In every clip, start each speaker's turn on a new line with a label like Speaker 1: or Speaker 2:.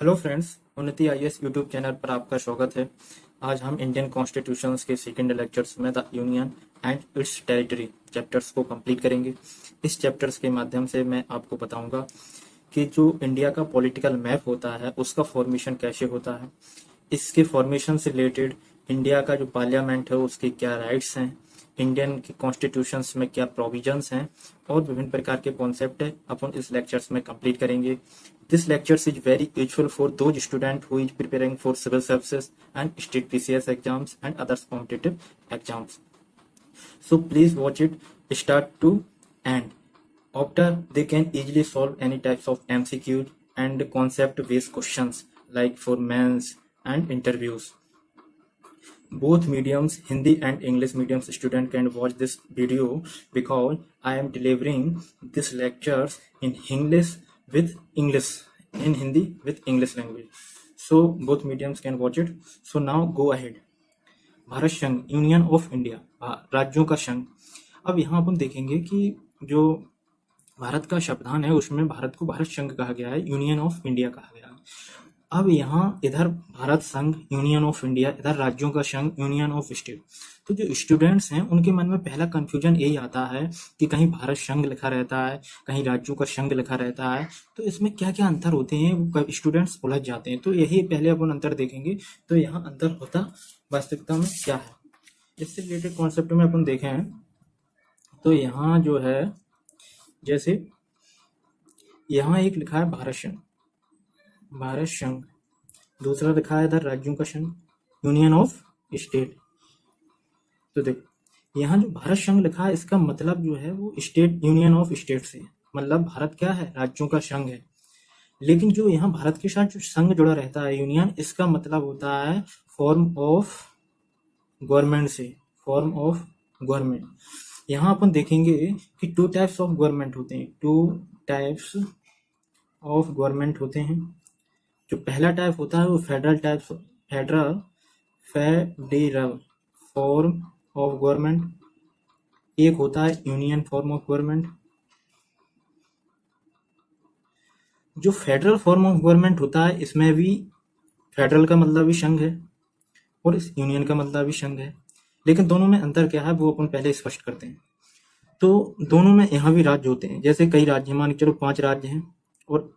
Speaker 1: Hello friends, उन्नति IAS YouTube channel पर आपका स्वागत है। आज हम इंडियन कॉन्स्टिट्यूशंस के सेकंड लेक्चर्स में the union and it's territory chapters को कंप्लीट करेंगे। इस चैप्टर्स के माध्यम से मैं आपको बताऊंगा कि जो इंडिया का पॉलिटिकल मैप होता है उसका फॉर्मेशन कैसे होता है, इसके फॉर्मेशन से रिलेटेड इंडिया का जो पार्लियामेंट है उसके क्या राइट्स हैं, इंडियन के कॉन्स्टिट्यूशंस में क्या प्रोविजंस हैं और विभिन्न प्रकार के कॉन्सेप्ट है अपन इस लेक्चर्स में कंप्लीट करेंगे। This lectures is very useful for those student who is preparing for civil services and state PCS exams and others competitive exams. So please watch it start to end. After they can easily solve any types of MCQs and concept based questions like for mains and interviews. Both mediums, Hindi and English medium student can watch this video because I am delivering these lectures in English with English, in Hindi with English language. So both mediums can watch it. So now go ahead. Bharat संघ, union of India, राज्यों का संघ। अब यहाँ अपन देखेंगे कि जो भारत का संविधान है उसमें भारत को भारत संघ कहा गया है, यूनियन ऑफ इंडिया कहा गया है। अब यहाँ इधर भारत संघ, यूनियन ऑफ इंडिया, इधर राज्यों का संघ, यूनियन ऑफ स्टेट। तो जो स्टूडेंट्स हैं उनके मन में पहला कंफ्यूजन यही आता है कि कहीं भारत संघ लिखा रहता है, कहीं राज्यों का संघ लिखा रहता है, तो इसमें क्या क्या अंतर होते हैं वो स्टूडेंट्स उलझ जाते हैं। तो यही पहले अपन अंतर देखेंगे। तो यहाँ अंतर होता वास्तविकता में क्या है, इससे रिलेटेड कॉन्सेप्ट में अपन देखें तो यहाँ जो है, जैसे यहाँ एक लिखा है भारत संघ, भारत संघ, दूसरा लिखा है इधर राज्यों का संघ, यूनियन ऑफ स्टेट। तो देखो यहाँ जो भारत संघ लिखा है इसका मतलब जो है वो स्टेट, यूनियन ऑफ स्टेट से, मतलब भारत क्या है, राज्यों का संघ है। लेकिन जो यहाँ भारत के साथ जो संघ जुड़ा रहता है, यूनियन, इसका मतलब होता है फॉर्म ऑफ गवर्नमेंट से, फॉर्म ऑफ गवर्नमेंट। यहाँ अपन देखेंगे कि टू टाइप्स ऑफ गवर्नमेंट होते हैं, टू टाइप्स ऑफ गवर्नमेंट होते हैं। जो पहला टाइप होता है वो federal type, federal form of government. एक होता है यूनियन फॉर्म ऑफ गवर्नमेंट। जो फेडरल फॉर्म ऑफ गवर्नमेंट होता है इसमें भी फेडरल का मतलब भी संघ है और इस यूनियन का मतलब भी संघ है, लेकिन दोनों में अंतर क्या है वो अपन पहले स्पष्ट करते हैं। तो दोनों में यहाँ भी राज्य होते हैं, जैसे कई राज्य, मान चलो 5 राज्य हैं और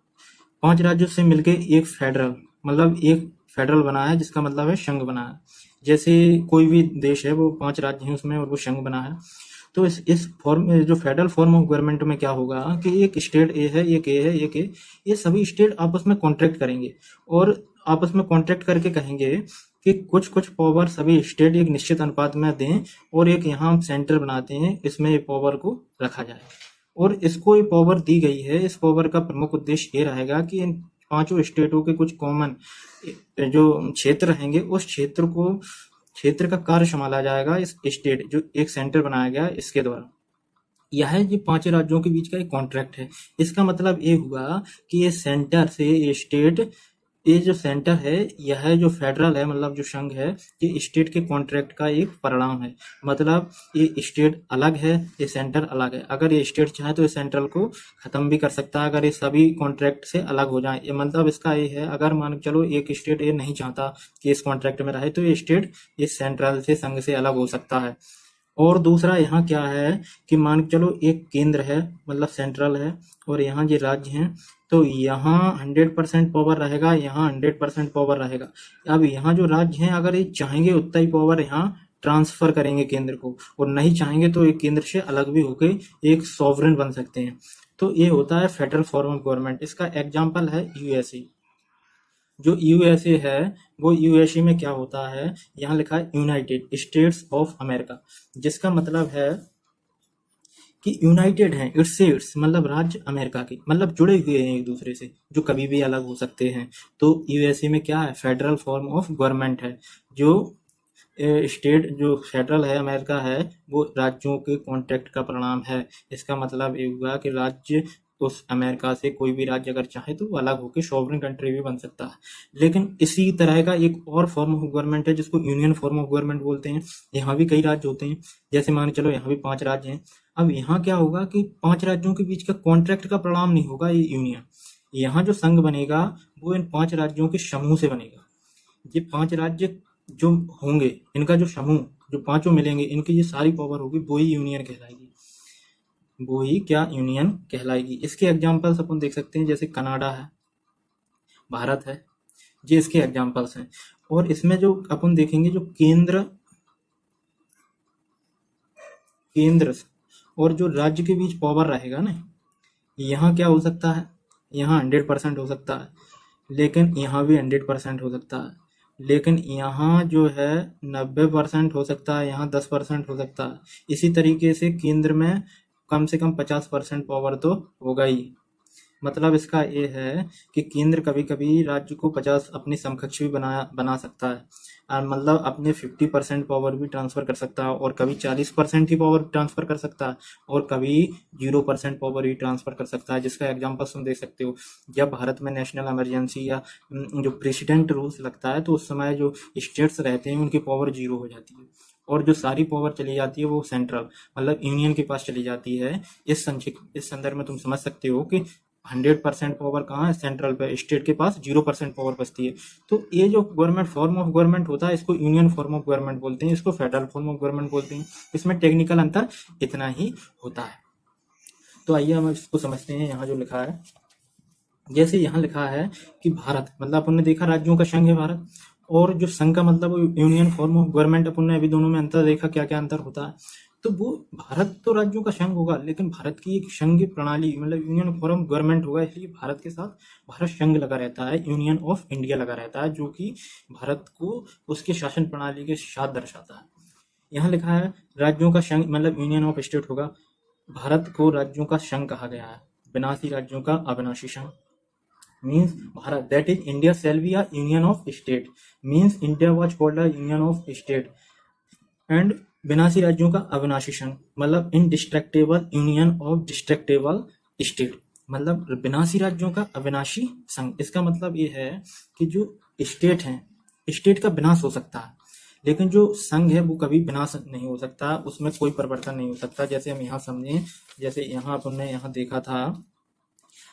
Speaker 1: 5 राज्यों से मिलके एक फेडरल, मतलब एक फेडरल बना है जिसका मतलब है संघ बना है। जैसे कोई भी देश है वो 5 राज्य हैं उसमें और वो संघ बना है। तो इस फॉर्म, जो फेडरल फॉर्म ऑफ गवर्नमेंट में क्या होगा कि एक स्टेट ए है, एक ए है, एक ए, ये सभी स्टेट आपस में कॉन्ट्रैक्ट करेंगे और आपस में कॉन्ट्रैक्ट करके कहेंगे कि कुछ कुछ पावर सभी स्टेट एक निश्चित अनुपात में दें और एक यहाँ सेंटर बनाते हैं, इसमें ये पावर को रखा जाए। और इसको ये पावर दी गई है, इस पावर का प्रमुख उद्देश्य ये रहेगा कि इन 5 स्टेटों के कुछ कॉमन जो क्षेत्र रहेंगे उस क्षेत्र का कार्य संभाला जाएगा इस स्टेट, जो एक सेंटर बनाया गया इसके द्वारा। यह ये 5 राज्यों के बीच का एक कॉन्ट्रैक्ट है। इसका मतलब ये हुआ कि ये सेंटर से ये स्टेट, ये जो सेंटर है, यह जो फेडरल है मतलब जो संघ है, ये स्टेट के कॉन्ट्रैक्ट का एक परिणाम है। मतलब ये स्टेट अलग है, ये सेंटर अलग है। अगर ये स्टेट चाहे तो ये सेंट्रल को खत्म भी कर सकता है अगर ये सभी कॉन्ट्रैक्ट से अलग हो जाए। ये मतलब इसका ये है, अगर मान चलो एक स्टेट ये नहीं चाहता कि इस कॉन्ट्रैक्ट में रहे तो ये स्टेट इस सेंट्रल से, संघ से अलग हो सकता है। और दूसरा यहाँ क्या है कि मान चलो एक केंद्र है मतलब सेंट्रल है और यहाँ ये राज्य हैं, तो यहाँ 100% पावर रहेगा, यहाँ 100% पावर रहेगा। अब यहाँ जो राज्य हैं अगर ये चाहेंगे उतना ही पावर यहाँ ट्रांसफर करेंगे केंद्र को, और नहीं चाहेंगे तो एक केंद्र से अलग भी होकर एक सॉवरेन बन सकते हैं। तो ये होता है फेडरल फॉर्म ऑफ गवर्नमेंट। इसका एग्जाम्पल है यूएसए। जो यूएसए है वो यूएसए में क्या होता है, यहाँ लिखा है यूनाइटेड स्टेट्स ऑफ अमेरिका, जिसका मतलब है कि यूनाइटेड है, इट्स मतलब राज्य अमेरिका के, मतलब जुड़े हुए हैं एक दूसरे से, जो कभी भी अलग हो सकते हैं। तो यूएसए में क्या है, फेडरल फॉर्म ऑफ गवर्नमेंट है। जो स्टेट, जो फेडरल है अमेरिका है, वो राज्यों के कॉन्ट्रैक्ट का परिणाम है। इसका मतलब ये हुआ कि राज्य उस अमेरिका से, कोई भी राज्य अगर चाहे तो वो अलग होकर सॉवरेन कंट्री भी बन सकता है। लेकिन इसी तरह का एक और फॉर्म ऑफ गवर्नमेंट है जिसको यूनियन फॉर्म ऑफ गवर्नमेंट बोलते हैं। यहाँ भी कई राज्य होते हैं, जैसे मान चलो यहाँ भी 5 राज्य हैं। अब यहाँ क्या होगा कि 5 राज्यों के बीच का कॉन्ट्रैक्ट का परिणाम नहीं होगा ये यूनियन, यहाँ जो संघ बनेगा वो इन 5 राज्यों के समूह से बनेगा। ये 5 राज्य जो होंगे, इनका जो समूह, जो पांचों मिलेंगे, इनकी ये सारी पावर होगी, वो ही यूनियन कहलाएगी। वो ही क्या, यूनियन कहलाएगी। इसके एग्जाम्पल्स अपन देख सकते हैं, जैसे कनाडा है, भारत है, ये इसके एग्जाम्पल्स हैं। और इसमें जो अपन देखेंगे, जो केंद्र और जो राज्य के बीच पावर रहेगा ना, यहाँ क्या हो सकता है, यहाँ 100% हो सकता है, लेकिन यहाँ भी 100% हो सकता है, लेकिन यहाँ जो है 90% हो सकता है, यहाँ 10% हो सकता है। इसी तरीके से केंद्र में कम से कम 50% पावर तो होगा ही। मतलब इसका ये है कि केंद्र कभी कभी राज्य को 50 अपनी समकक्ष भी बना सकता है, और मतलब अपने 50% पावर भी ट्रांसफर कर सकता है, और कभी 40% ही पावर ट्रांसफर कर सकता है, और कभी 0% पावर भी ट्रांसफर कर सकता है। जिसका एग्जाम्पल तुम देख सकते हो, जब भारत में नेशनल इमरजेंसी या जो प्रेसिडेंट रूल्स लगता है, तो उस समय जो स्टेट्स रहते हैं उनकी पावर 0 हो जाती है, और जो सारी पावर चली जाती है वो सेंट्रल, मतलब यूनियन के पास चली जाती है। इस संदर्भ में तुम समझ सकते हो कि 100% पावर कहाँ है, सेंट्रल पे, स्टेट के पास 0% पावर बचती है। तो ये जो गवर्नमेंट फॉर्म ऑफ गवर्नमेंट होता है, इसको यूनियन फॉर्म ऑफ गवर्नमेंट बोलते हैं, इसको फेडरल फॉर्म ऑफ गवर्नमेंट बोलते हैं। इसमें टेक्निकल अंतर इतना ही होता है। तो आइए हम इसको समझते हैं। यहाँ जो लिखा है, जैसे यहाँ लिखा है कि भारत, मतलब अपन ने देखा राज्यों का संघ है भारत, और जो संघ का मतलब यूनियन फॉर्म ऑफ गवर्नमेंट, अपन ने अभी दोनों में अंतर देखा, क्या क्या अंतर होता है। तो वो भारत तो राज्यों का संघ होगा, लेकिन भारत की एक संघ प्रणाली, मतलब यूनियन फॉर्म गवर्नमेंट होगा, इसलिए भारत के साथ भारत संघ लगा रहता है, यूनियन ऑफ इंडिया लगा रहता है, जो कि भारत को उसके शासन प्रणाली के साथ दर्शाता है। यहाँ लिखा है राज्यों का संघ, मतलब यूनियन ऑफ स्टेट होगा। भारत को राज्यों का संघ कहा गया है, विनाशी राज्यों का अविनाशी संघ। means Bharat, that is India shall be a union of state, means India was called a union of state, and विनाशी राज्यों का अविनाशी संघ, मतलब indestructible union of destructible state, मतलब विनाशी राज्यों का अविनाशी संघ। इसका मतलब ये है कि जो स्टेट हैं, स्टेट का विनाश हो सकता है, लेकिन जो संघ है वो कभी विनाश नहीं हो सकता, उसमें कोई परिवर्तन नहीं हो सकता। जैसे हम यहाँ समझें, जैसे यहाँ अपन ने यहाँ देखा था,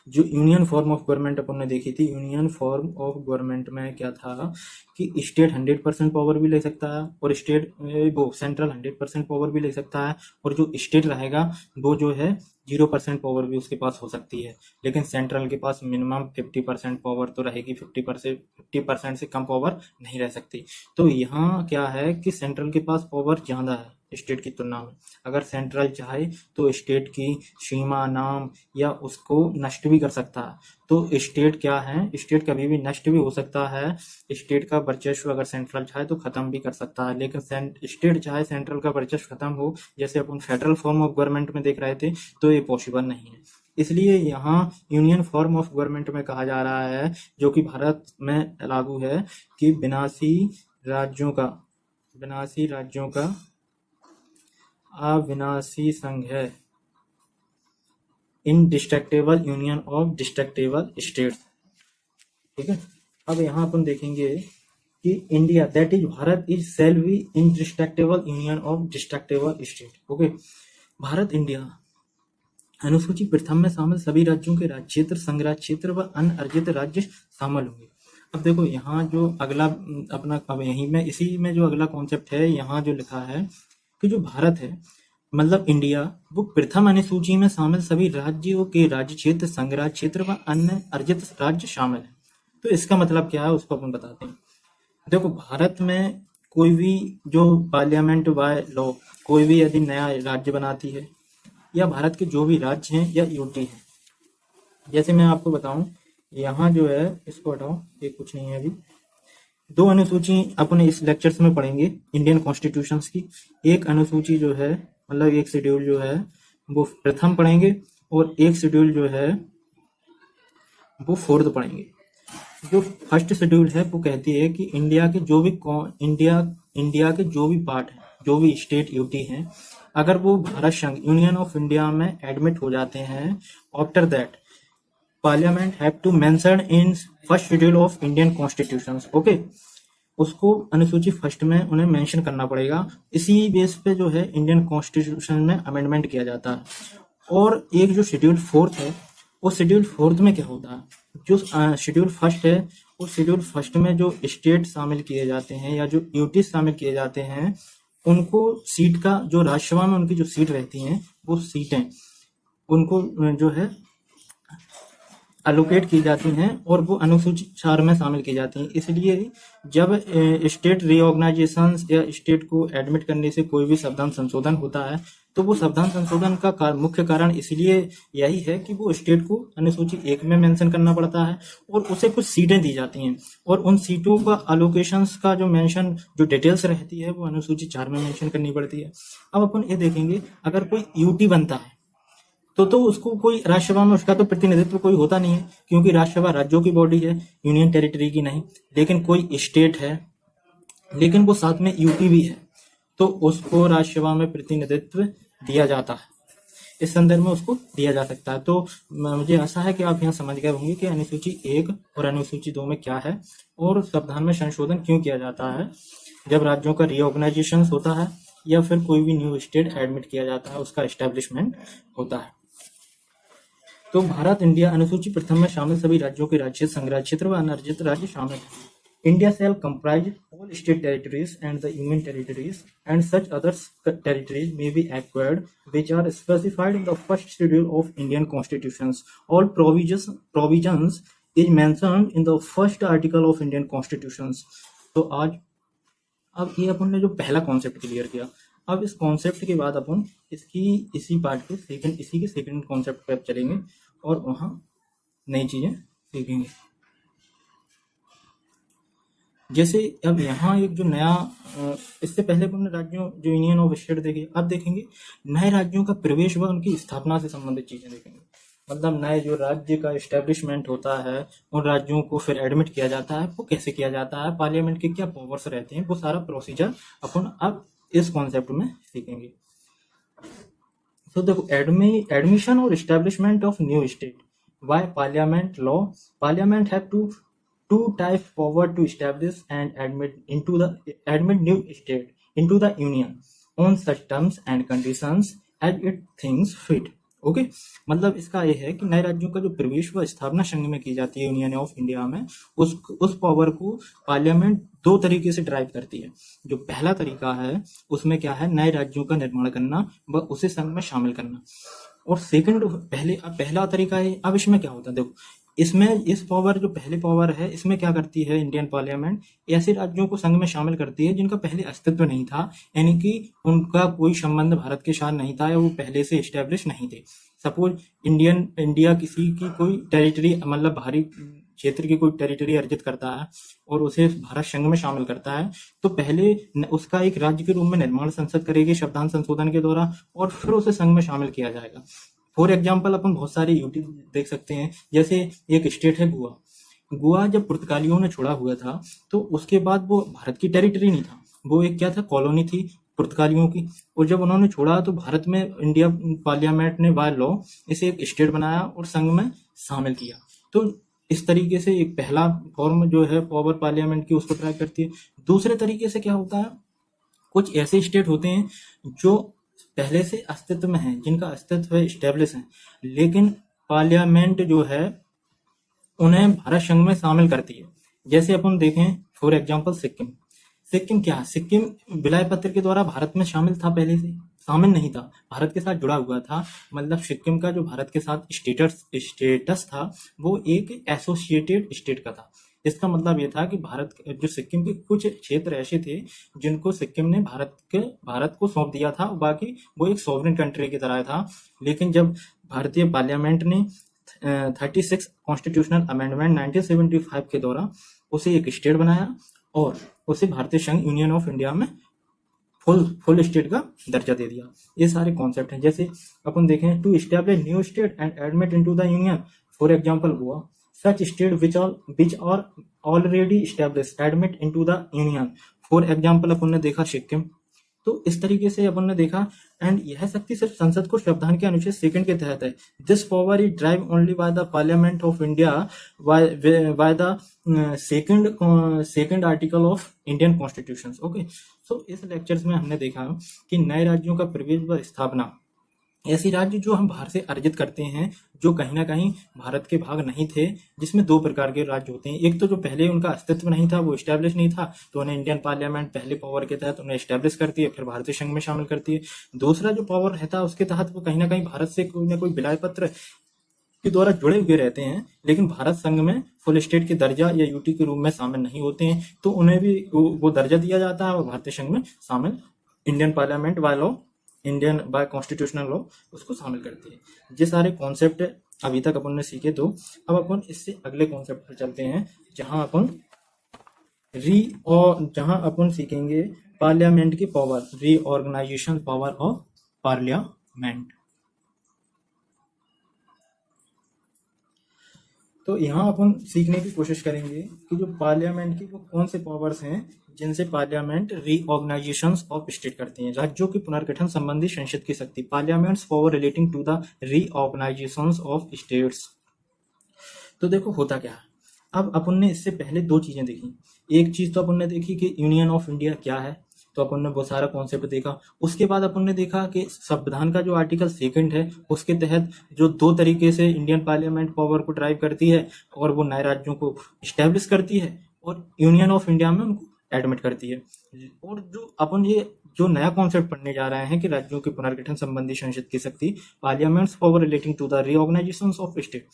Speaker 1: जो यूनियन फॉर्म ऑफ गवर्नमेंट अपन ने देखी थी, यूनियन फॉर्म ऑफ गवर्नमेंट में क्या था कि स्टेट 100% पावर भी ले सकता है, और स्टेट वो सेंट्रल 100% पावर भी ले सकता है, और जो स्टेट रहेगा वो जो है 0% पावर भी उसके पास हो सकती है, लेकिन सेंट्रल के पास मिनिमम 50% पावर तो रहेगी, 50% से कम पावर नहीं रह सकती। तो यहाँ क्या है कि सेंट्रल के पास पावर ज़्यादा है स्टेट की तुलना में। अगर सेंट्रल चाहे तो स्टेट की सीमा, नाम या उसको नष्ट भी कर सकता है। तो स्टेट क्या है, स्टेट कभी भी नष्ट भी हो सकता है, स्टेट का वर्चस्व अगर सेंट्रल चाहे तो खत्म भी कर सकता है, लेकिन स्टेट चाहे सेंट्रल का वर्चस्व खत्म हो, जैसे अपन फेडरल फॉर्म ऑफ गवर्नमेंट में देख रहे थे, तो ये पॉसिबल नहीं है। इसलिए यहाँ यूनियन फॉर्म ऑफ गवर्नमेंट में कहा जा रहा है, जो कि भारत में लागू है, कि विनाशी राज्यों का अविनाशी संघ है, indestructible union of destructible states. ठीक है। अब यहाँ अपन देखेंगे कि India, that is Bharat, is shall be indestructible union of destructible state. Okay, Bharat India अनुसूची प्रथम में शामिल सभी राज्यों के राज्य क्षेत्र, संघ राज्य क्षेत्र व अन्य अर्जित राज्य शामिल होंगे। अब देखो यहाँ जो अगला अपना, अब यहीं में इसी में जो अगला कॉन्सेप्ट है, यहाँ जो लिखा है कि जो भारत है, मतलब इंडिया, वो प्रथम अनुसूची में शामिल सभी राज्यों के राज्य क्षेत्र, संघ राज्य क्षेत्र व अन्य अर्जित राज्य शामिल है। तो इसका मतलब क्या है उसको अपन बताते हैं। देखो, भारत में कोई भी जो पार्लियामेंट बाय लॉ कोई भी यदि नया राज्य बनाती है, या भारत के जो भी राज्य हैं या यूटी हैं, जैसे मैं आपको बताऊं, यहाँ जो है, इसको हटाओ, ये कुछ नहीं है अभी। 2 अनुसूची अपन इस लेक्चर्स में पढ़ेंगे इंडियन कॉन्स्टिट्यूशंस की। एक अनुसूची जो है, मतलब एक शेड्यूल जो है वो प्रथम पढ़ेंगे, और एक शेड्यूल जो है वो फोर्थ पढ़ेंगे। जो फर्स्ट शेड्यूल है वो कहती है कि इंडिया के जो भी पार्ट हैं, जो भी स्टेट यूटी हैं, अगर वो भारत संघ यूनियन ऑफ इंडिया में एडमिट हो जाते हैं, after that parliament have to mention in first schedule of Indian constitution. Okay, उसको अनुसूची फर्स्ट में उन्हें मेंशन करना पड़ेगा। इसी बेस पे जो है इंडियन कॉन्स्टिट्यूशन में अमेंडमेंट किया जाता है। और एक जो शेड्यूल फोर्थ है, वो शेड्यूल फोर्थ में क्या होता है, जो शेड्यूल फर्स्ट है, उस शेड्यूल फर्स्ट में जो स्टेट शामिल किए जाते हैं या जो यूटी शामिल किए जाते हैं, उनको सीट का जो राज्यसभा में उनकी जो सीट रहती हैं, वो सीटें उनको जो है एलोकेट की जाती हैं और वो अनुसूचित 4 में शामिल की जाती हैं। इसलिए जब स्टेट रीऑर्गेनाइजेशन या स्टेट को एडमिट करने से कोई भी संविधान संशोधन होता है, तो वो संविधान संशोधन का मुख्य कारण इसलिए यही है कि वो स्टेट को अनुसूची 1 में मेंशन करना पड़ता है और उसे कुछ सीटें दी जाती हैं, और उन सीटों का एलोकेशंस का जो मेंशन, जो डिटेल्स रहती है, वो अनुसूची 4 में मेंशन करनी पड़ती है। अब अपन ये देखेंगे, अगर कोई यूटी बनता है तो उसको कोई राज्यसभा में उसका तो प्रतिनिधित्व कोई होता नहीं है, क्योंकि राज्यसभा राज्यों की बॉडी है, यूनियन टेरिटरी की नहीं। लेकिन कोई स्टेट है, लेकिन वो साथ में यूटी भी है, तो उसको राज्यसभा में प्रतिनिधित्व दिया जाता है, इस संदर्भ में उसको दिया जा सकता है। तो मुझे आशा है कि आप यहाँ समझ गए होंगे कि अनुसूची 1 और अनुसूची 2 में क्या है और संविधान में संशोधन क्यों किया जाता है जब राज्यों का रीऑर्गेनाइजेशन होता है या फिर कोई भी न्यू स्टेट एडमिट किया जाता है, उसका एस्टेब्लिशमेंट होता है। तो भारत इंडिया अनुसूची प्रथम में शामिल सभी राज्यों के राज्य, संघराज्य क्षेत्र व अनअर्जित राज्य शामिल हैं। India shall comprise all state territories and the union territories, and such other territories may be acquired which are specified in the first schedule of Indian constitutions. All provisions is mentioned in the first article of Indian constitutions. तो आज अब ये अपन ने जो पहला concept clear किया, अब इस कॉन्सेप्ट के बाद अपन इसी पार्ट के सेकंड कॉन्सेप्ट पे चलेंगे और वहाँ नई चीजें सीखेंगे। जैसे अब यहाँ एक जो नया, इससे पहले हमने राज्यों जो यूनियन ऑफ स्टेट देखे, अब देखेंगे नए राज्यों का प्रवेश व उनकी स्थापना से संबंधित चीजें देखेंगे। मतलब नए जो राज्य का एस्टेब्लिशमेंट होता है, उन राज्यों को फिर एडमिट किया जाता है, वो कैसे किया जाता है, पार्लियामेंट के क्या पावर्स रहते हैं, वो सारा प्रोसीजर अपन अब इस कॉन्सेप्ट में सीखेंगे। तो देखो, एडमिशन और establishment of new state by parliament law. Parliament have two types power to establish and admit new state into the union on such terms and conditions as it thinks fit. Okay, मतलब इसका यह है कि नए राज्यों का जो प्रवेश व स्थापना संघ में की जाती है यूनियन ऑफ इंडिया में, उस पावर को पार्लियामेंट 2 तरीके से ड्राइव करती है। जो पहला तरीका है उसमें क्या है, नए राज्यों का निर्माण करना व उसे संघ में शामिल करना। और सेकंड पहला तरीका है, अब इसमें क्या होता है, देखो इसमें इस पावर जो पहले पावर है, इसमें क्या करती है इंडियन पार्लियामेंट, ऐसे राज्यों को संघ में शामिल करती है जिनका पहले अस्तित्व नहीं था, यानी कि उनका कोई संबंध भारत के साथ नहीं था या वो पहले से एस्टेब्लिश नहीं थे। सपोज इंडिया किसी की कोई टेरिटरी, मतलब बाहरी क्षेत्र की कोई टेरिटरी अर्जित करता है और उसे भारत संघ में शामिल करता है, तो पहले उसका एक राज्य के रूप में निर्माण संसद करेगी संविधान संशोधन के द्वारा, और फिर उसे संघ में शामिल किया जाएगा। फॉर एग्जाम्पल अपन बहुत सारे यूटी देख सकते हैं। जैसे एक स्टेट है गोवा जब पुर्तगालियों ने छोड़ा हुआ था, तो उसके बाद वो भारत की टेरिटरी नहीं था, वो एक क्या था, कॉलोनी थी पुर्तगालियों की। और जब उन्होंने छोड़ा तो भारत में इंडिया पार्लियामेंट ने बाय लॉ इसे एक स्टेट बनाया और संघ में शामिल किया। तो इस तरीके से एक पहला फॉर्म जो है पावर पार्लियामेंट की, उसको ट्राई करती है। दूसरे तरीके से क्या होता है, कुछ ऐसे स्टेट होते हैं जो पहले से अस्तित्व में है, जिनका अस्तित्व एस्टेब्लिश है, लेकिन पार्लियामेंट जो है उन्हें भारत संघ में शामिल करती है। जैसे अपन देखें फॉर एग्जांपल सिक्किम क्या है, सिक्किम विलय पत्र के द्वारा भारत में शामिल था, पहले से शामिल नहीं था, भारत के साथ जुड़ा हुआ था। मतलब सिक्किम का जो भारत के साथ स्टेटस था वो एक एसोसिएटेड स्टेट का था। इसका मतलब ये था कि जो सिक्किम के कुछ क्षेत्र ऐसे थे जिनको सिक्किम ने भारत को सौंप दिया था, बाकी वो एक सॉवरेन कंट्री की तरह था। लेकिन जब भारतीय पार्लियामेंट ने 36 कॉन्स्टिट्यूशनल अमेंडमेंट 1975 के द्वारा उसे एक स्टेट बनाया और उसे भारतीय संघ यूनियन ऑफ इंडिया में फुल स्टेट का दर्जा दे दिया। ये सारे कॉन्सेप्ट हैं। जैसे अपन देखें, to establish new state and admit into the union, for example Goa, such state which are already established admit into the union, for example अपन ने देखा सिक्किम। तो इस तरीके से अपन ने देखा, एंड यह शक्ति सिर्फ संसद को संविधान के अनुच्छेद 2 के तहत है। This power is drive only by the Parliament of India by the second article of Indian constitution. Okay, so इस लेक्चर्स में हमने देखा कि नए राज्यों का प्रवेश व स्थापना ऐसे राज्य जो हम बाहर से अर्जित करते हैं, जो कहीं ना कहीं भारत के भाग नहीं थे, जिसमें दो प्रकार के राज्य होते हैं। एक तो जो पहले उनका अस्तित्व नहीं था, वो स्टैब्लिश नहीं था, तो उन्हें इंडियन पार्लियामेंट पहले पावर के तहत उन्हें स्टैब्लिश करती है, फिर भारतीय संघ में शामिल करती है। दूसरा जो पावर रहता है उसके तहत वो कहीं ना कहीं भारत से कोई ना कोई विलय पत्र के द्वारा जुड़े हुए रहते हैं, लेकिन भारत संघ में फुल स्टेट के दर्जा या यूटी के रूप में शामिल नहीं होते हैं, तो उन्हें भी वो दर्जा दिया जाता है और भारतीय संघ में शामिल Indian parliament by law, Indian by constitutional law उसको शामिल करती है। ये सारे कॉन्सेप्ट अभी तक अपन ने सीखे, तो अब अपन इससे अगले कॉन्सेप्ट पर चलते हैं, जहां अपन सीखेंगे पार्लियामेंट की power, reorganisation power of parliament. तो यहाँ अपन सीखने की कोशिश करेंगे कि जो पार्लियामेंट की वो कौन से पावर्स हैं जिनसे पार्लियामेंट रीऑर्गेनाइजेशन ऑफ स्टेट करती है, राज्यों के पुनर्गठन संबंधी संसद की शक्ति, parliament's power relating to the reorganisation of states. तो देखो होता क्या है, अब अपन ने इससे पहले दो चीजें देखी। एक चीज तो अपन ने देखी कि यूनियन ऑफ इंडिया क्या है, तो अपन ने बहुत सारा कॉन्सेप्ट देखा। उसके बाद अपन ने देखा कि संविधान का जो आर्टिकल 2 है उसके तहत जो दो तरीके से इंडियन पार्लियामेंट पावर को ड्राइव करती है, और वो नए राज्यों को स्टैब्लिश करती है और यूनियन ऑफ इंडिया में उनको एडमिट करती है। और जो अपन ये जो नया कॉन्सेप्ट पढ़ने जा रहे हैं कि राज्यों के पुनर्गठन संबंधी संसद की शक्ति, parliament's power relating to the reorganisation of state,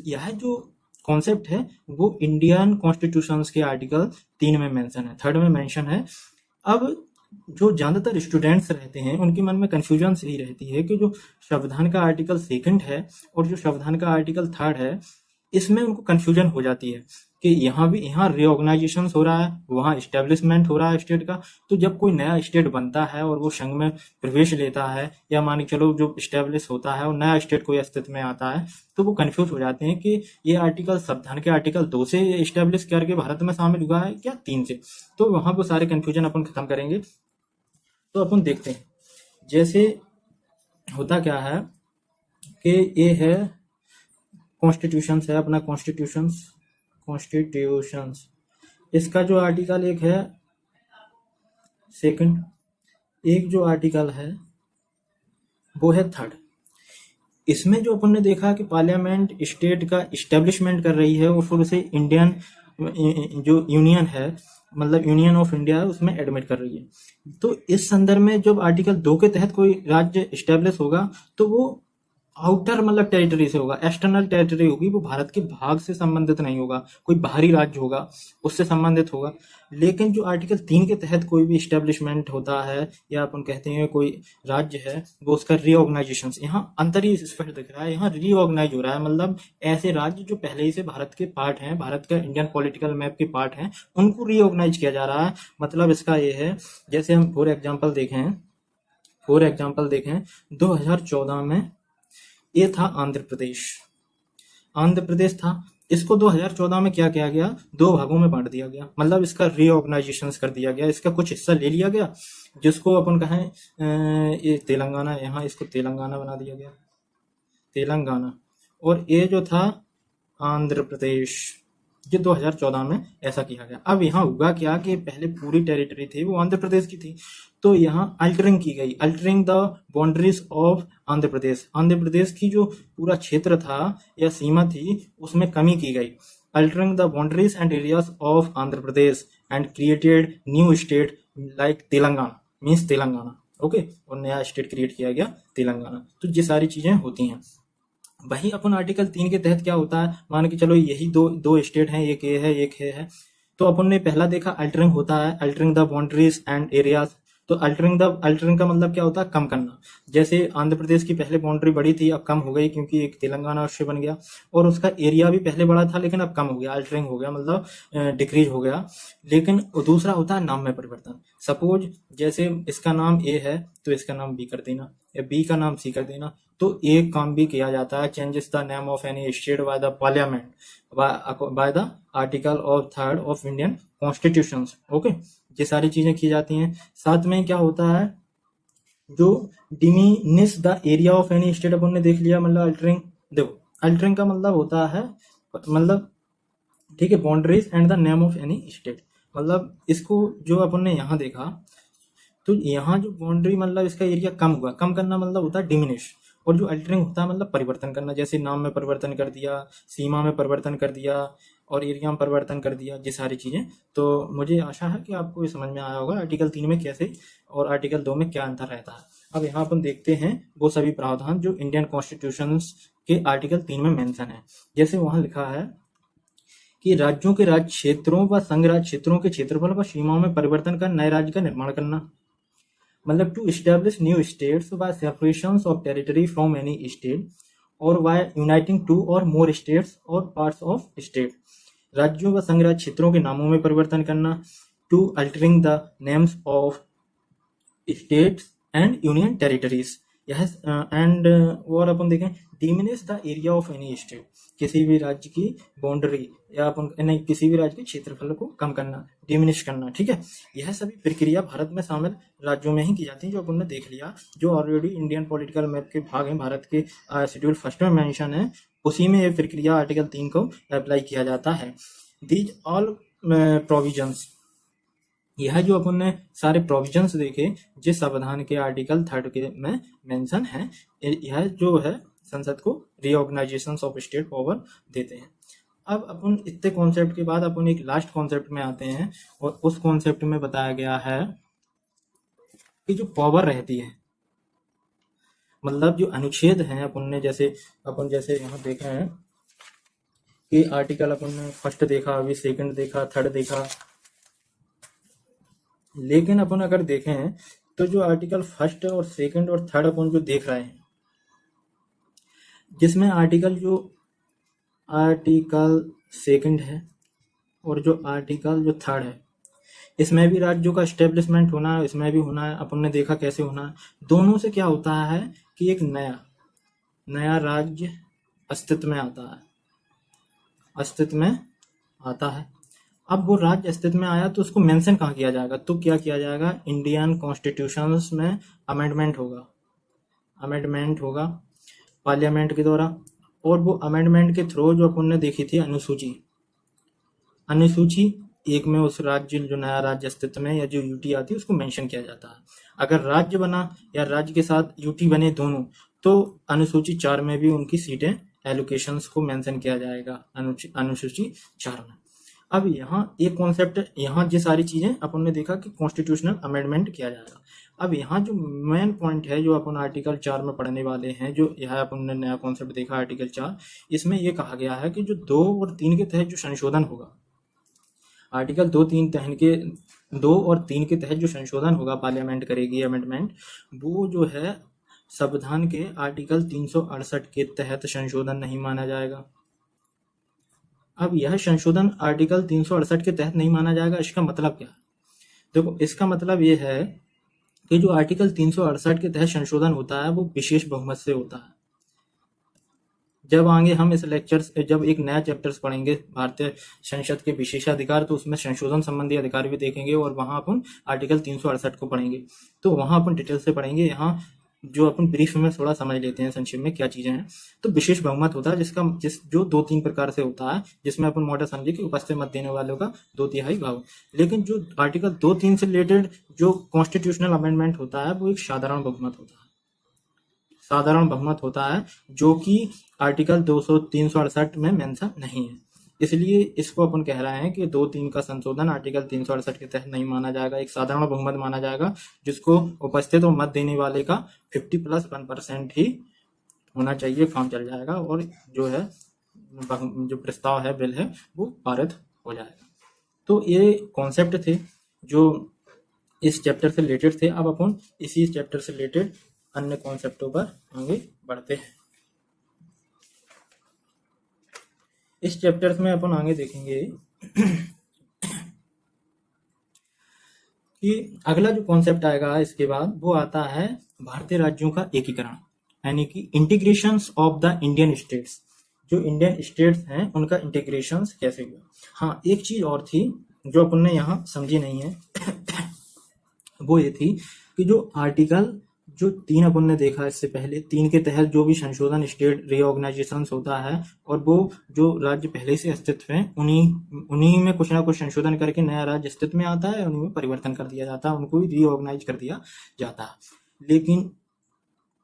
Speaker 1: यह जो कॉन्सेप्ट है वो इंडियन कॉन्स्टिट्यूशन के आर्टिकल 3 में मेंशन है, 3 में मेंशन है। अब जो ज्यादातर स्टूडेंट्स रहते हैं उनके मन में कंफ्यूजन यही रहती है कि जो संविधान का आर्टिकल 2 है और जो संविधान का आर्टिकल 3 है, इसमें उनको कंफ्यूजन हो जाती है कि यहाँ रीऑर्गेनाइजेशन हो रहा है, वहाँ स्टेब्लिशमेंट हो रहा है स्टेट का। तो जब कोई नया स्टेट बनता है और वो संघ में प्रवेश लेता है, या मान के चलो जो स्टेब्लिश होता है और नया स्टेट कोई अस्तित्व में आता है, तो वो कंफ्यूज हो जाते हैं कि ये आर्टिकल संविधान के आर्टिकल 2 से स्टेब्लिश करके भारत में शामिल हुआ है क्या 3 से। तो वहां वो सारे कंफ्यूजन अपन खत्म करेंगे। तो अपन देखते हैं, जैसे होता क्या है कि ये है कॉन्स्टिट्यूशन है अपना, कॉन्स्टिट्यूशन, इसका जो आर्टिकल 1 है 2, एक जो आर्टिकल है वो है 3। इसमें जो अपन ने देखा कि पार्लियामेंट स्टेट का इस्टेब्लिशमेंट कर रही है और फिर उसे इंडियन जो यूनियन है, मतलब यूनियन ऑफ इंडिया है, उसमें एडमिट कर रही है। तो इस संदर्भ में जब आर्टिकल 2 के तहत कोई राज्य स्टेब्लिश होगा तो वो आउटर मतलब टेरिटरी से होगा, एक्सटर्नल टेरिटरी होगी, वो भारत के भाग से संबंधित नहीं होगा, कोई बाहरी राज्य होगा उससे संबंधित होगा। लेकिन जो आर्टिकल 3 के तहत कोई भी स्टेब्लिशमेंट होता है या अपन कहते हैं कोई राज्य है, वो उसका रीऑर्गेनाइजेशन, यहाँ अंतर ही स्पष्ट दिख रहा है, यहाँ रीऑर्गेनाइज हो रहा है, मतलब ऐसे राज्य जो पहले ही से भारत के पार्ट हैं, भारत का इंडियन पॉलिटिकल मैप के पार्ट हैं, उनको रीऑर्गेनाइज किया जा रहा है। मतलब इसका ये है, जैसे हम फॉर एग्जाम्पल देखें 2014 में ये था आंध्र प्रदेश था, इसको 2014 में क्या किया गया, 2 भागों में बांट दिया गया, मतलब इसका रीऑर्गेनाइजेशन कर दिया गया, इसका कुछ हिस्सा ले लिया गया, जिसको अपन कहें ये तेलंगाना, यहाँ इसको तेलंगाना बना दिया गया, तेलंगाना, और ये जो था आंध्र प्रदेश, ये 2014 में ऐसा किया गया। अब यहाँ हुआ क्या कि पहले पूरी टेरिटरी थी वो आंध्र प्रदेश की थी, तो यहाँ अल्टरिंग की गई, altering the boundaries of Andhra Pradesh की जो पूरा क्षेत्र था या सीमा थी उसमें कमी की गई, altering the boundaries and areas of Andhra Pradesh and created new state like Telangana, means Telangana, okay, और नया स्टेट क्रिएट किया गया तेलंगाना। तो ये सारी चीजें होती हैं। वही अपन आर्टिकल 3 के तहत क्या होता है, मान के चलो यही दो स्टेट हैं, एक ये है एक है, तो अपन ने पहला देखा अल्टरिंग होता है, altering the boundaries and areas. तो अल्टरिंग का मतलब क्या होता है, कम करना। जैसे आंध्र प्रदेश की पहले बाउंड्री बड़ी थी, अब कम हो गई क्योंकि एक तेलंगाना उससे बन गया, और उसका एरिया भी पहले बड़ा था लेकिन अब कम हो गया, अल्टरिंग हो गया, मतलब डिक्रीज हो गया। लेकिन दूसरा होता है नाम में परिवर्तन। सपोज जैसे इसका नाम ए है तो इसका नाम बी कर देना, या बी का नाम सी कर देना, तो एक काम भी किया जाता है, changes the name of any state by the parliament by the article of 3 of Indian constitution, okay, ये सारी चीजें की जाती हैं। साथ में क्या होता है, जो diminish the area of any state अपन ने देख लिया, मतलब अल्टरिंग, देखो अल्टरिंग का मतलब होता है, मतलब ठीक है, boundaries and the name of any state, मतलब इसको जो अपन ने यहाँ देखा तो यहाँ जो बाउंड्री मतलब इसका एरिया कम हुआ, कम करना मतलब होता है डिमिनिश, और जो अल्टरिंग होता है मतलब परिवर्तन करना, जैसे नाम में परिवर्तन कर दिया, सीमा में परिवर्तन कर दिया, और एरिया में परिवर्तन कर दिया, ये सारी चीज़ें। तो मुझे आशा है कि आपको ये समझ में आया होगा आर्टिकल 3 में कैसे और आर्टिकल 2 में क्या अंतर रहता है। अब यहाँ अपन देखते हैं वो सभी प्रावधान जो इंडियन कॉन्स्टिट्यूशन के आर्टिकल 3 में मेंशन है। जैसे वहाँ लिखा है कि राज्यों के राज्य क्षेत्रों व संघ राज्य क्षेत्रों के क्षेत्रफल व सीमाओं में परिवर्तन कर नए राज्य का निर्माण करना, मतलब to establish new states by separation of territory from any state और बाय यूनाइटिंग टू और मोर स्टेट्स और पार्ट्स ऑफ स्टेट। राज्यों व संघ राज्य क्षेत्रों के नामों में परिवर्तन करना, to altering the names of states and union territories. यह एंड और अपन देखें diminish the area of any state, किसी भी राज्य की बाउंड्री या अपन नहीं किसी भी राज्य के क्षेत्रफल को कम करना, डिमिनिश करना, ठीक है। यह सभी प्रक्रिया भारत में शामिल राज्यों में ही की जाती है, जो अपन ने देख लिया, जो ऑलरेडी इंडियन पॉलिटिकल मैप के भाग हैं, भारत के शेड्यूल फर्स्ट में मेंशन है, उसी में यह प्रक्रिया आर्टिकल 3 को अप्लाई किया जाता है। दीज ऑल प्रोविजंस, यह जो अपन ने सारे प्रोविजंस देखे जिस संविधान के आर्टिकल 3 के में मेंशन है, यह जो है संसद को रीऑर्गेनाइजेशन ऑफ स्टेट पावर देते हैं। अब अपन इतने कॉन्सेप्ट के बाद अपन एक लास्ट कॉन्सेप्ट में आते हैं, और उस कॉन्सेप्ट में बताया गया है कि जो पावर रहती है, मतलब जो अनुच्छेद हैं, अपन जैसे यहाँ देखे हैं कि आर्टिकल अपन ने फर्स्ट देखा, अभी सेकंड देखा, थर्ड देखा, लेकिन अपन अगर देखें तो जो आर्टिकल फर्स्ट और सेकंड और थर्ड अपन जो देख रहे हैं, जिसमें आर्टिकल सेकंड है और जो आर्टिकल जो थर्ड है, इसमें भी राज्यों का एस्टेब्लिशमेंट होना है, इसमें भी होना है, अपन ने देखा कैसे होना है। दोनों से क्या होता है कि एक नया राज्य अस्तित्व में आता है। अब वो राज्य अस्तित्व में आया तो उसको मेंशन कहाँ किया जाएगा, तो क्या किया जाएगा, इंडियन कॉन्स्टिट्यूशन में अमेंडमेंट होगा पार्लियामेंट के द्वारा, और वो अमेंडमेंट के थ्रू जो अपन ने देखी थी अनुसूची 1 में उस राज्य जो नया राज्य अस्तित्व में या जो यूटी आती है उसको मेंशन किया जाता है। अगर राज्य बना या राज्य के साथ यूटी बने दोनों, तो अनुसूची 4 में भी उनकी सीटें एलोकेशंस को मेंशन किया जाएगा अनुसूची 4 में। अब यहाँ एक कॉन्सेप्ट, यहाँ ये सारी चीजें अपन ने देखा कि कॉन्स्टिट्यूशनल अमेंडमेंट किया जाएगा। अब यहाँ जो मेन पॉइंट है जो अपन आर्टिकल 4 में पढ़ने वाले हैं, जो यह अपन ने नया कॉन्सेप्ट देखा आर्टिकल 4, इसमें यह कहा गया है कि जो 2 और 3 के तहत जो संशोधन होगा, आर्टिकल 2 और 3 के तहत जो संशोधन होगा, पार्लियामेंट करेगी अमेंडमेंट, वो जो है संविधान के आर्टिकल 368 के तहत संशोधन नहीं माना जाएगा। अब यह संशोधन आर्टिकल 368 के तहत नहीं माना जाएगा, इसका मतलब क्या है? देखो, इसका मतलब ये है कि जो आर्टिकल 368 के तहत संशोधन होता है वो विशेष बहुमत से होता है। जब आगे हम जब एक नया चैप्टर्स पढ़ेंगे भारतीय संसद के विशेषाधिकार, तो उसमें संशोधन संबंधी अधिकार भी देखेंगे, और वहां अपन आर्टिकल 368 को पढ़ेंगे, तो वहां अपन डिटेल से पढ़ेंगे। यहाँ जो अपन ब्रीफ में थोड़ा समझ लेते हैं संक्षेप में क्या चीजें हैं। तो विशेष बहुमत होता है जो 2-3 प्रकार से होता है, जिसमें अपन मॉडल समझे कि उपस्थित मत देने वालों का 2/3 भाग। लेकिन जो आर्टिकल 2-3 से रिलेटेड जो कॉन्स्टिट्यूशनल अमेंडमेंट होता है वो एक साधारण बहुमत होता है, जो कि आर्टिकल 368 में मेंशन नहीं है। इसलिए इसको अपन कह रहे हैं कि 2-3 का संशोधन आर्टिकल 368 के तहत नहीं माना जाएगा, एक साधारण बहुमत माना जाएगा, जिसको उपस्थित और मत देने वाले का 50+1% ही होना चाहिए, काम चल जाएगा, और जो है जो प्रस्ताव है, बिल है, वो पारित हो जाएगा। तो ये कॉन्सेप्ट थे जो इस चैप्टर से रिलेटेड थे। अब अपन इसी चैप्टर से रिलेटेड अन्य कॉन्सेप्टों पर आगे बढ़ते हैं। इस चैप्टर में अपन आगे देखेंगे कि अगला जो कॉन्सेप्ट आएगा इसके बाद वो आता है भारतीय राज्यों का एकीकरण, यानी कि integration of the Indian states. जो इंडियन स्टेट्स हैं उनका इंटीग्रेशन कैसे हुआ। हाँ, एक चीज और थी जो अपन ने यहाँ समझी नहीं है वो ये थी कि जो आर्टिकल जो 3 अपन ने देखा इससे पहले, 3 के तहत जो भी संशोधन स्टेट रीऑर्गेनाइजेशन होता है, और वो जो राज्य पहले से अस्तित्व में उन्हीं उन्हीं में कुछ ना कुछ संशोधन करके नया राज्य अस्तित्व में आता है, उन्हीं में परिवर्तन कर दिया जाता है, उनको रीऑर्गेनाइज कर दिया जाता है। लेकिन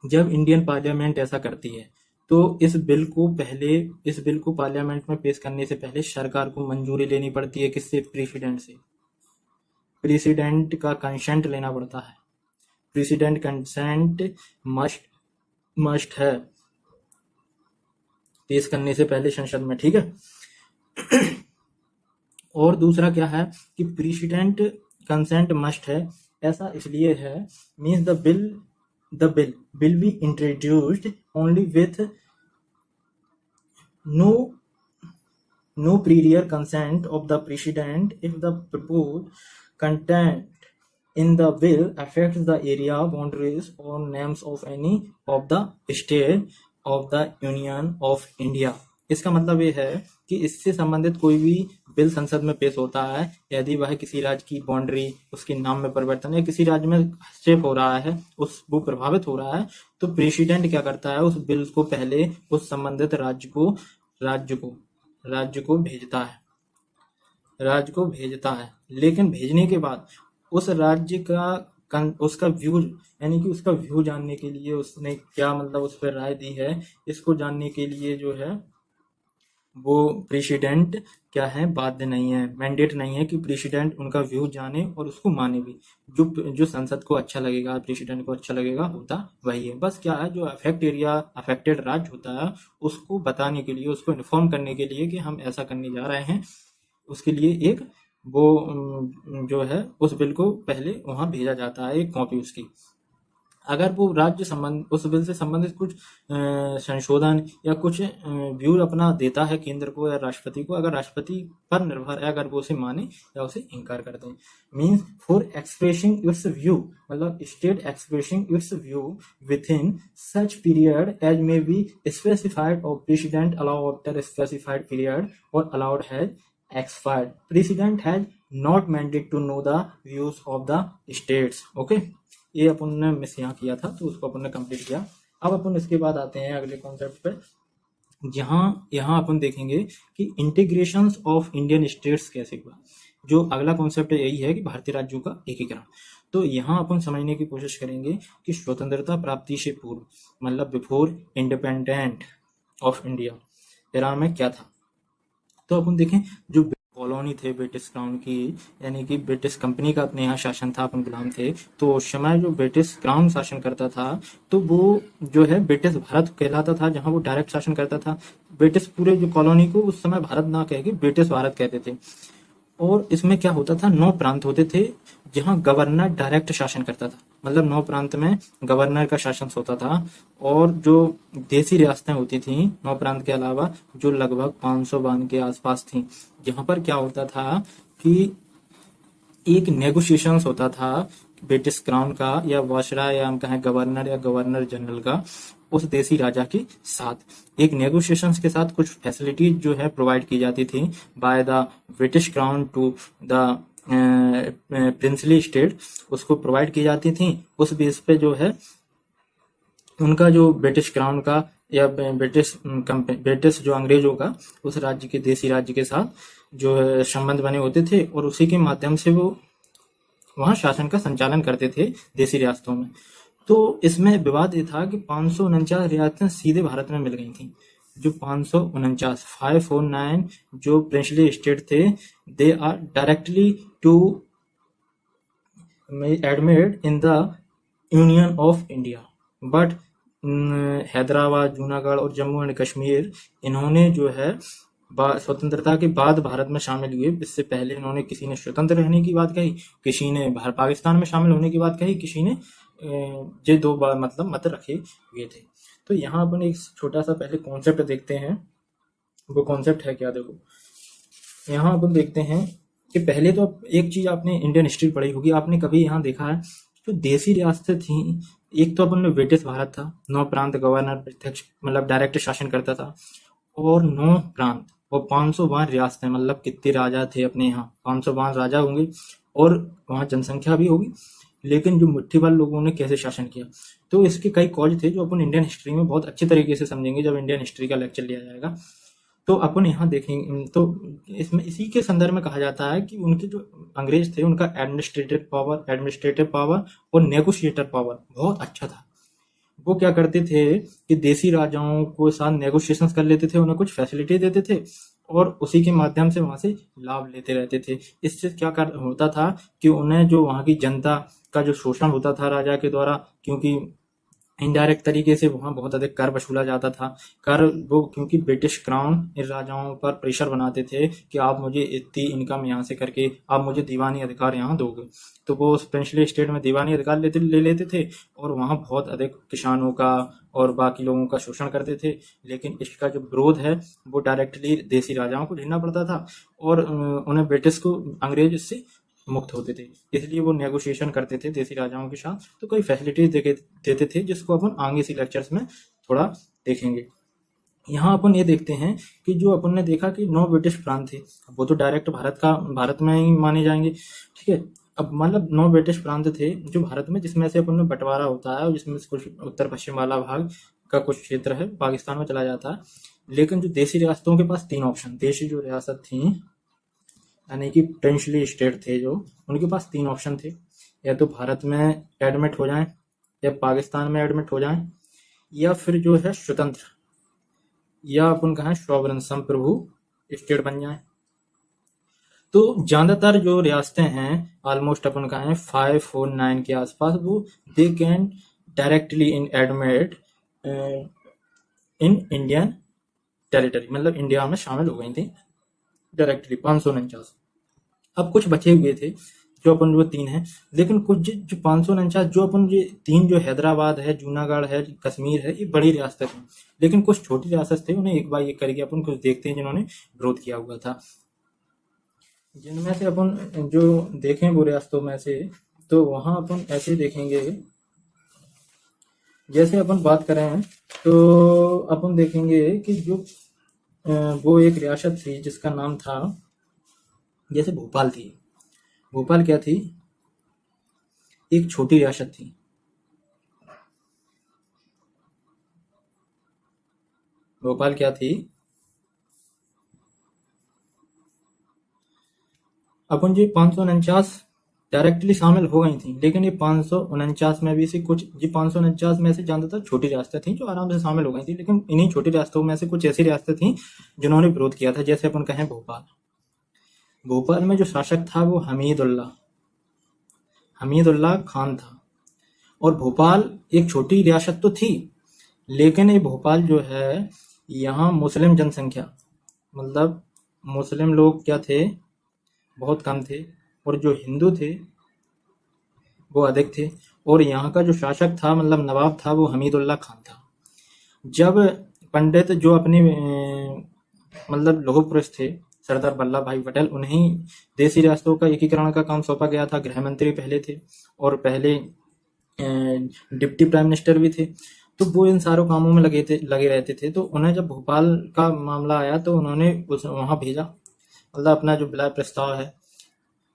Speaker 1: जब इंडियन पार्लियामेंट ऐसा करती है तो इस बिल को पार्लियामेंट में पेश करने से पहले सरकार को मंजूरी लेनी पड़ती है। किससे? प्रेसिडेंट से। प्रेसिडेंट का कंसेंट लेना पड़ता है। प्रेसिडेंट कंसेंट मस्ट है पेश करने से पहले संसद में, ठीक है। और दूसरा क्या है कि प्रेसिडेंट कंसेंट मस्ट है, ऐसा इसलिए है, means the bill be introduced only with no prior consent of the president if the proposed content in the bill affects the area boundaries or names of any of the state of the Union of India। इसका मतलब ये है कि इससे संबंधित कोई भी bill संसद में पेश होता है, यदि वह किसी राज्य की बाउंड्री, उसके नाम में परिवर्तन या किसी राज्य में हस्तक्षेप हो रहा है, वो प्रभावित हो रहा है, तो प्रेसिडेंट क्या करता है, उस बिल को पहले उस संबंधित राज्य को भेजता है। लेकिन भेजने के बाद उस राज्य का उसका व्यू, यानी कि उसका व्यू जानने के लिए उसने क्या मतलब उस पर राय दी है, इसको जानने के लिए जो है वो प्रेसिडेंट क्या है, बाध्य नहीं है, मैंडेट नहीं है कि प्रेसिडेंट उनका व्यू जाने और उसको माने भी। जो संसद को अच्छा लगेगा, प्रेसिडेंट को अच्छा लगेगा, होता वही है। बस क्या है, जो अफेक्टेड राज्य होता है उसको बताने के लिए, उसको इन्फॉर्म करने के लिए कि हम ऐसा करने जा रहे हैं, उसके लिए एक वो जो है उस बिल को पहले वहां भेजा जाता है, एक कॉपी उसकी। अगर वो राज्य उस बिल से संबंधित कुछ संशोधन या कुछ व्यू अपना देता है केंद्र को या राष्ट्रपति को, अगर राष्ट्रपति पर निर्भर है, अगर वो उसे माने या उसे इनकार कर दे। Means for expressing its view, मतलब state expressing its view within such period as may be specified और president allow after specified period और allowed has expired. President has not mandated to know the views of the states. Okay, ये अपन ने miss यहाँ किया था, तो उसको अपन ने कंप्लीट किया। अब अपन इसके बाद आते हैं अगले कॉन्सेप्ट पे, यहाँ अपन देखेंगे कि इंटीग्रेशन ऑफ इंडियन स्टेट्स कैसे हुआ। जो अगला कॉन्सेप्ट यही है कि भारतीय राज्यों का एकीकरण। तो यहाँ अपन समझने की कोशिश करेंगे कि स्वतंत्रता प्राप्ति से पूर्व, मतलब before independent of India era में क्या था। तो अपन देखें, जो कॉलोनी थे ब्रिटिश क्राउन की, यानी कि ब्रिटिश कंपनी का अपने यहाँ शासन था, अपन गुलाम थे, तो उस समय जो ब्रिटिश क्राउन शासन करता था, तो वो जो है ब्रिटिश भारत कहलाता था, जहाँ वो डायरेक्ट शासन करता था। ब्रिटिश पूरे जो कॉलोनी को उस समय भारत ना कह के ब्रिटिश भारत कहते थे। और इसमें क्या होता था, 9 प्रांत होते थे जहाँ गवर्नर डायरेक्ट शासन करता था, मतलब 9 प्रांत में गवर्नर का शासन होता था। और जो देसी रियासतें होती थी 9 प्रांत के अलावा, जो लगभग 552 के आसपास थी, जहाँ पर क्या होता था कि एक नेगोशिएशंस होता था ब्रिटिश क्राउन का या वायसराय या हम कहें गवर्नर या गवर्नर जनरल का उस देसी राजा के साथ। एक नेगोशिएशंस के साथ कुछ फैसिलिटी जो है प्रोवाइड की जाती थी by the British crown to the princely state, उसको प्रोवाइड की जाती थी। उस बेस पे जो है उनका जो ब्रिटिश क्राउन का या ब्रिटिश जो अंग्रेजों का उस राज्य के देसी राज्य के साथ जो है संबंध बने होते थे, और उसी के माध्यम से वो वहां शासन का संचालन करते थे देसी रियासतों में। तो इसमें विवाद ये था कि 549 रियासतें सीधे भारत में मिल गई थी। जो 549 जो प्रिंसली स्टेट थे, they are directly to admit in the union of India, but Hyderabad, Junagadh और जम्मू एंड कश्मीर, इन्होंने जो है स्वतंत्रता के बाद भारत में शामिल हुए। इससे पहले इन्होंने, किसी ने स्वतंत्र रहने की बात कही, किसी ने पाकिस्तान में शामिल होने की बात कही, किसी ने ये 2 बार मतलब मत रखे हुए थे। तो यहाँ अपन एक छोटा सा पहले कॉन्सेप्ट देखते हैं। वो कॉन्सेप्ट है क्या, देखो यहाँ अपन देखते हैं कि पहले तो एक चीज आपने इंडियन हिस्ट्री पढ़ी होगी, आपने कभी यहाँ देखा है जो देसी रियासतें थी, एक तो अपन में ब्रिटिश भारत था, 9 प्रांत, गवर्नर प्रत्यक्ष मतलब डायरेक्ट शासन करता था, और 9 प्रांत और 552 रियासतें, मतलब कितने राजा थे अपने यहाँ, 552 राजा होंगे और वहाँ जनसंख्या भी होगी। लेकिन जो मुट्ठी भर लोगों ने कैसे शासन किया। तो इसके कई कॉज थे जो अपन इंडियन हिस्ट्री में बहुत अच्छे तरीके से समझेंगे जब इंडियन हिस्ट्री का लेक्चर लिया जाएगा। तो अपन यहाँ देखेंगे तो इसमें इसी के संदर्भ में कहा जाता है कि उनके जो अंग्रेज थे उनका एडमिनिस्ट्रेटिव पावर और नेगोशिएटर पावर बहुत अच्छा था। वो क्या करते थे कि देसी राजाओं को साथ नेगोशिएशंस कर लेते थे, उन्हें कुछ फैसिलिटी देते थे और उसी के माध्यम से वहां से लाभ लेते रहते थे। इससे क्या कर होता था कि उन्हें जो वहां की जनता का जो शोषण होता था राजा के द्वारा, क्योंकि इनडायरेक्ट तरीके से वहां बहुत अधिक कर वसूला जाता था। कर वो क्योंकि ब्रिटिश क्राउन इन राजाओं पर प्रेशर बनाते थे कि आप मुझे इतनी इनकम यहाँ से करके आप मुझे दीवानी अधिकार यहाँ दोगे। तो वो प्रिंसली स्टेट में दीवानी अधिकार ले लेते थे और वहाँ बहुत अधिक किसानों का और बाकी लोगों का शोषण करते थे। लेकिन इसका जो विरोध है वो डायरेक्टली देसी राजाओं को झेलना पड़ता था और उन्हें ब्रिटिश को अंग्रेज इससे मुक्त होते थे। इसलिए वो नेगोशिएशन करते थे देसी राजाओं के साथ, तो कई फैसिलिटीज देते थे जिसको अपन आगे से लेक्चर्स में थोड़ा देखेंगे। यहाँ अपन ये देखते हैं कि जो अपन ने देखा कि 9 ब्रिटिश प्रांत थे, वो तो डायरेक्ट भारत में ही माने जाएंगे, ठीक है। अब मतलब 9 ब्रिटिश प्रांत थे जो भारत में, जिसमें से अपन में बंटवारा होता है और जिसमें से कुछ उत्तर पश्चिम वाला भाग का कुछ क्षेत्र है पाकिस्तान में चला जाता है। लेकिन जो देसी रियासतों के पास 3 ऑप्शन, देशी जो रियासत थी यानी कि पोटेंशियली स्टेट थे जो, उनके पास 3 ऑप्शन थे, या तो भारत में एडमिट हो जाएं या पाकिस्तान में एडमिट हो जाएं या फिर जो है स्वतंत्र या अपन कहें सॉवरेन संप्रभु स्टेट बन जाएं। तो ज्यादातर जो रियासतें हैं ऑलमोस्ट अपन कहें 5 और 9 के आसपास, वो they can directly in admit in Indian territory, मतलब इंडिया में शामिल हो गई थी डायरेक्टली 549। अब कुछ बचे हुए थे जो अपन वो 3 हैं, लेकिन कुछ जो 549 जो अपन ये 3 जो हैदराबाद है, जूनागढ़ है, कश्मीर है, ये बड़ी रियासतें थी। लेकिन कुछ छोटी रियासत थे, उन्हें एक बार एक करके अपन कुछ देखते हैं जिन्होंने विरोध किया हुआ था। जिनमें से अपन जो देखें वो रियासतों में से, तो वहां अपन ऐसे देखेंगे, जैसे अपन बात करें तो अपन देखेंगे कि जो वो एक रियासत थी जिसका नाम था, जैसे भोपाल थी। भोपाल क्या थी? एक छोटी रियासत थी। भोपाल क्या थी? अपन जो 549 डायरेक्टली शामिल हो गई थी, लेकिन ये 549 में भी से कुछ, ये 549 में से ज्यादातर छोटी रियासतें थी जो आराम से शामिल हो गई थी। लेकिन इन्हीं छोटी रियासतों में से कुछ ऐसी रियासतें थी जिन्होंने विरोध किया था। जैसे अपन कहें भोपाल में जो शासक था वो हमीदुल्लाह खान था। और भोपाल एक छोटी रियासत तो थी, लेकिन ये भोपाल जो है, यहाँ मुस्लिम जनसंख्या, मतलब मुस्लिम लोग क्या थे, बहुत कम थे, और जो हिंदू थे वो अधिक थे। और यहाँ का जो शासक था, मतलब नवाब था, वो हमीदुल्लाह खान था। जब पंडित जो अपने मतलब लौह पुरुष थे, सरदार वल्लभ भाई पटेल, उन्हें देसी रियासतों का एकीकरण का काम सौंपा गया था। गृह मंत्री पहले थे और पहले डिप्टी प्राइम मिनिस्टर भी थे, तो वो इन सारों कामों में लगे रहते थे। तो उन्हें जब भोपाल का मामला आया तो उन्होंने वहां भेजा, मतलब अपना जो विलय प्रस्ताव है,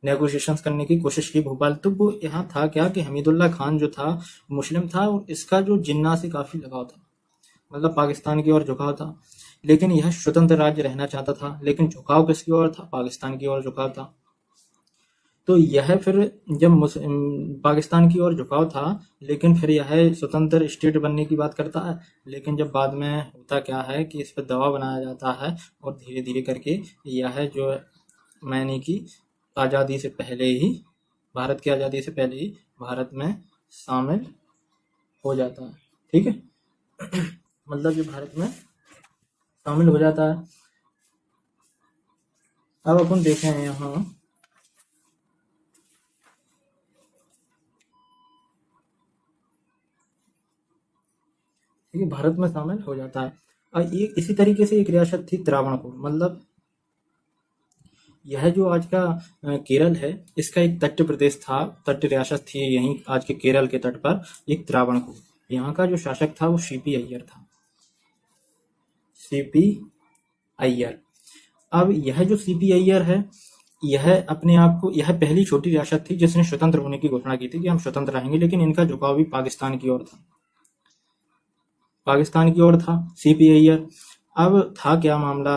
Speaker 1: नेगोशिएशंस करने की कोशिश की भोपाल। तो वो यहाँ था क्या कि हमीदुल्लाह खान जो था मुस्लिम था और इसका जो जिन्ना से काफी लगाव था, मतलब पाकिस्तान की ओर झुकाव था। लेकिन यह स्वतंत्र राज्य रहना चाहता था, लेकिन झुकाव किसकी ओर था? पाकिस्तान की ओर झुकाव था। तो यह फिर जब पाकिस्तान की ओर झुकाव था, लेकिन फिर यह स्वतंत्र स्टेट बनने की बात करता है। लेकिन जब बाद में होता क्या है कि इस पर दबाव बनाया जाता है और धीरे धीरे करके यह जो मैंने की आज़ादी से पहले ही, भारत की आज़ादी से पहले ही भारत में शामिल हो जाता है, ठीक है। मतलब ये भारत में शामिल हो जाता है। अब अपन देखें यहाँ, ठीक है, भारत में शामिल हो जाता है। और ये इसी तरीके से एक रियासत थी त्रावणकोर, मतलब यह जो आज का केरल है, इसका एक तट प्रदेश था, तट रियासत थी यहीं आज के केरल के तट पर एक त्रावणकोर। यहाँ का जो शासक था वो सीपी अय्यर था, सीपी अय्यर। अब यह जो सीपी अय्यर है, यह अपने आप को, यह पहली छोटी रियासत थी जिसने स्वतंत्र होने की घोषणा की थी कि हम स्वतंत्र रहेंगे, लेकिन इनका झुकाव भी पाकिस्तान की ओर था, पाकिस्तान की ओर था। सीपी अय्यर, अब था क्या मामला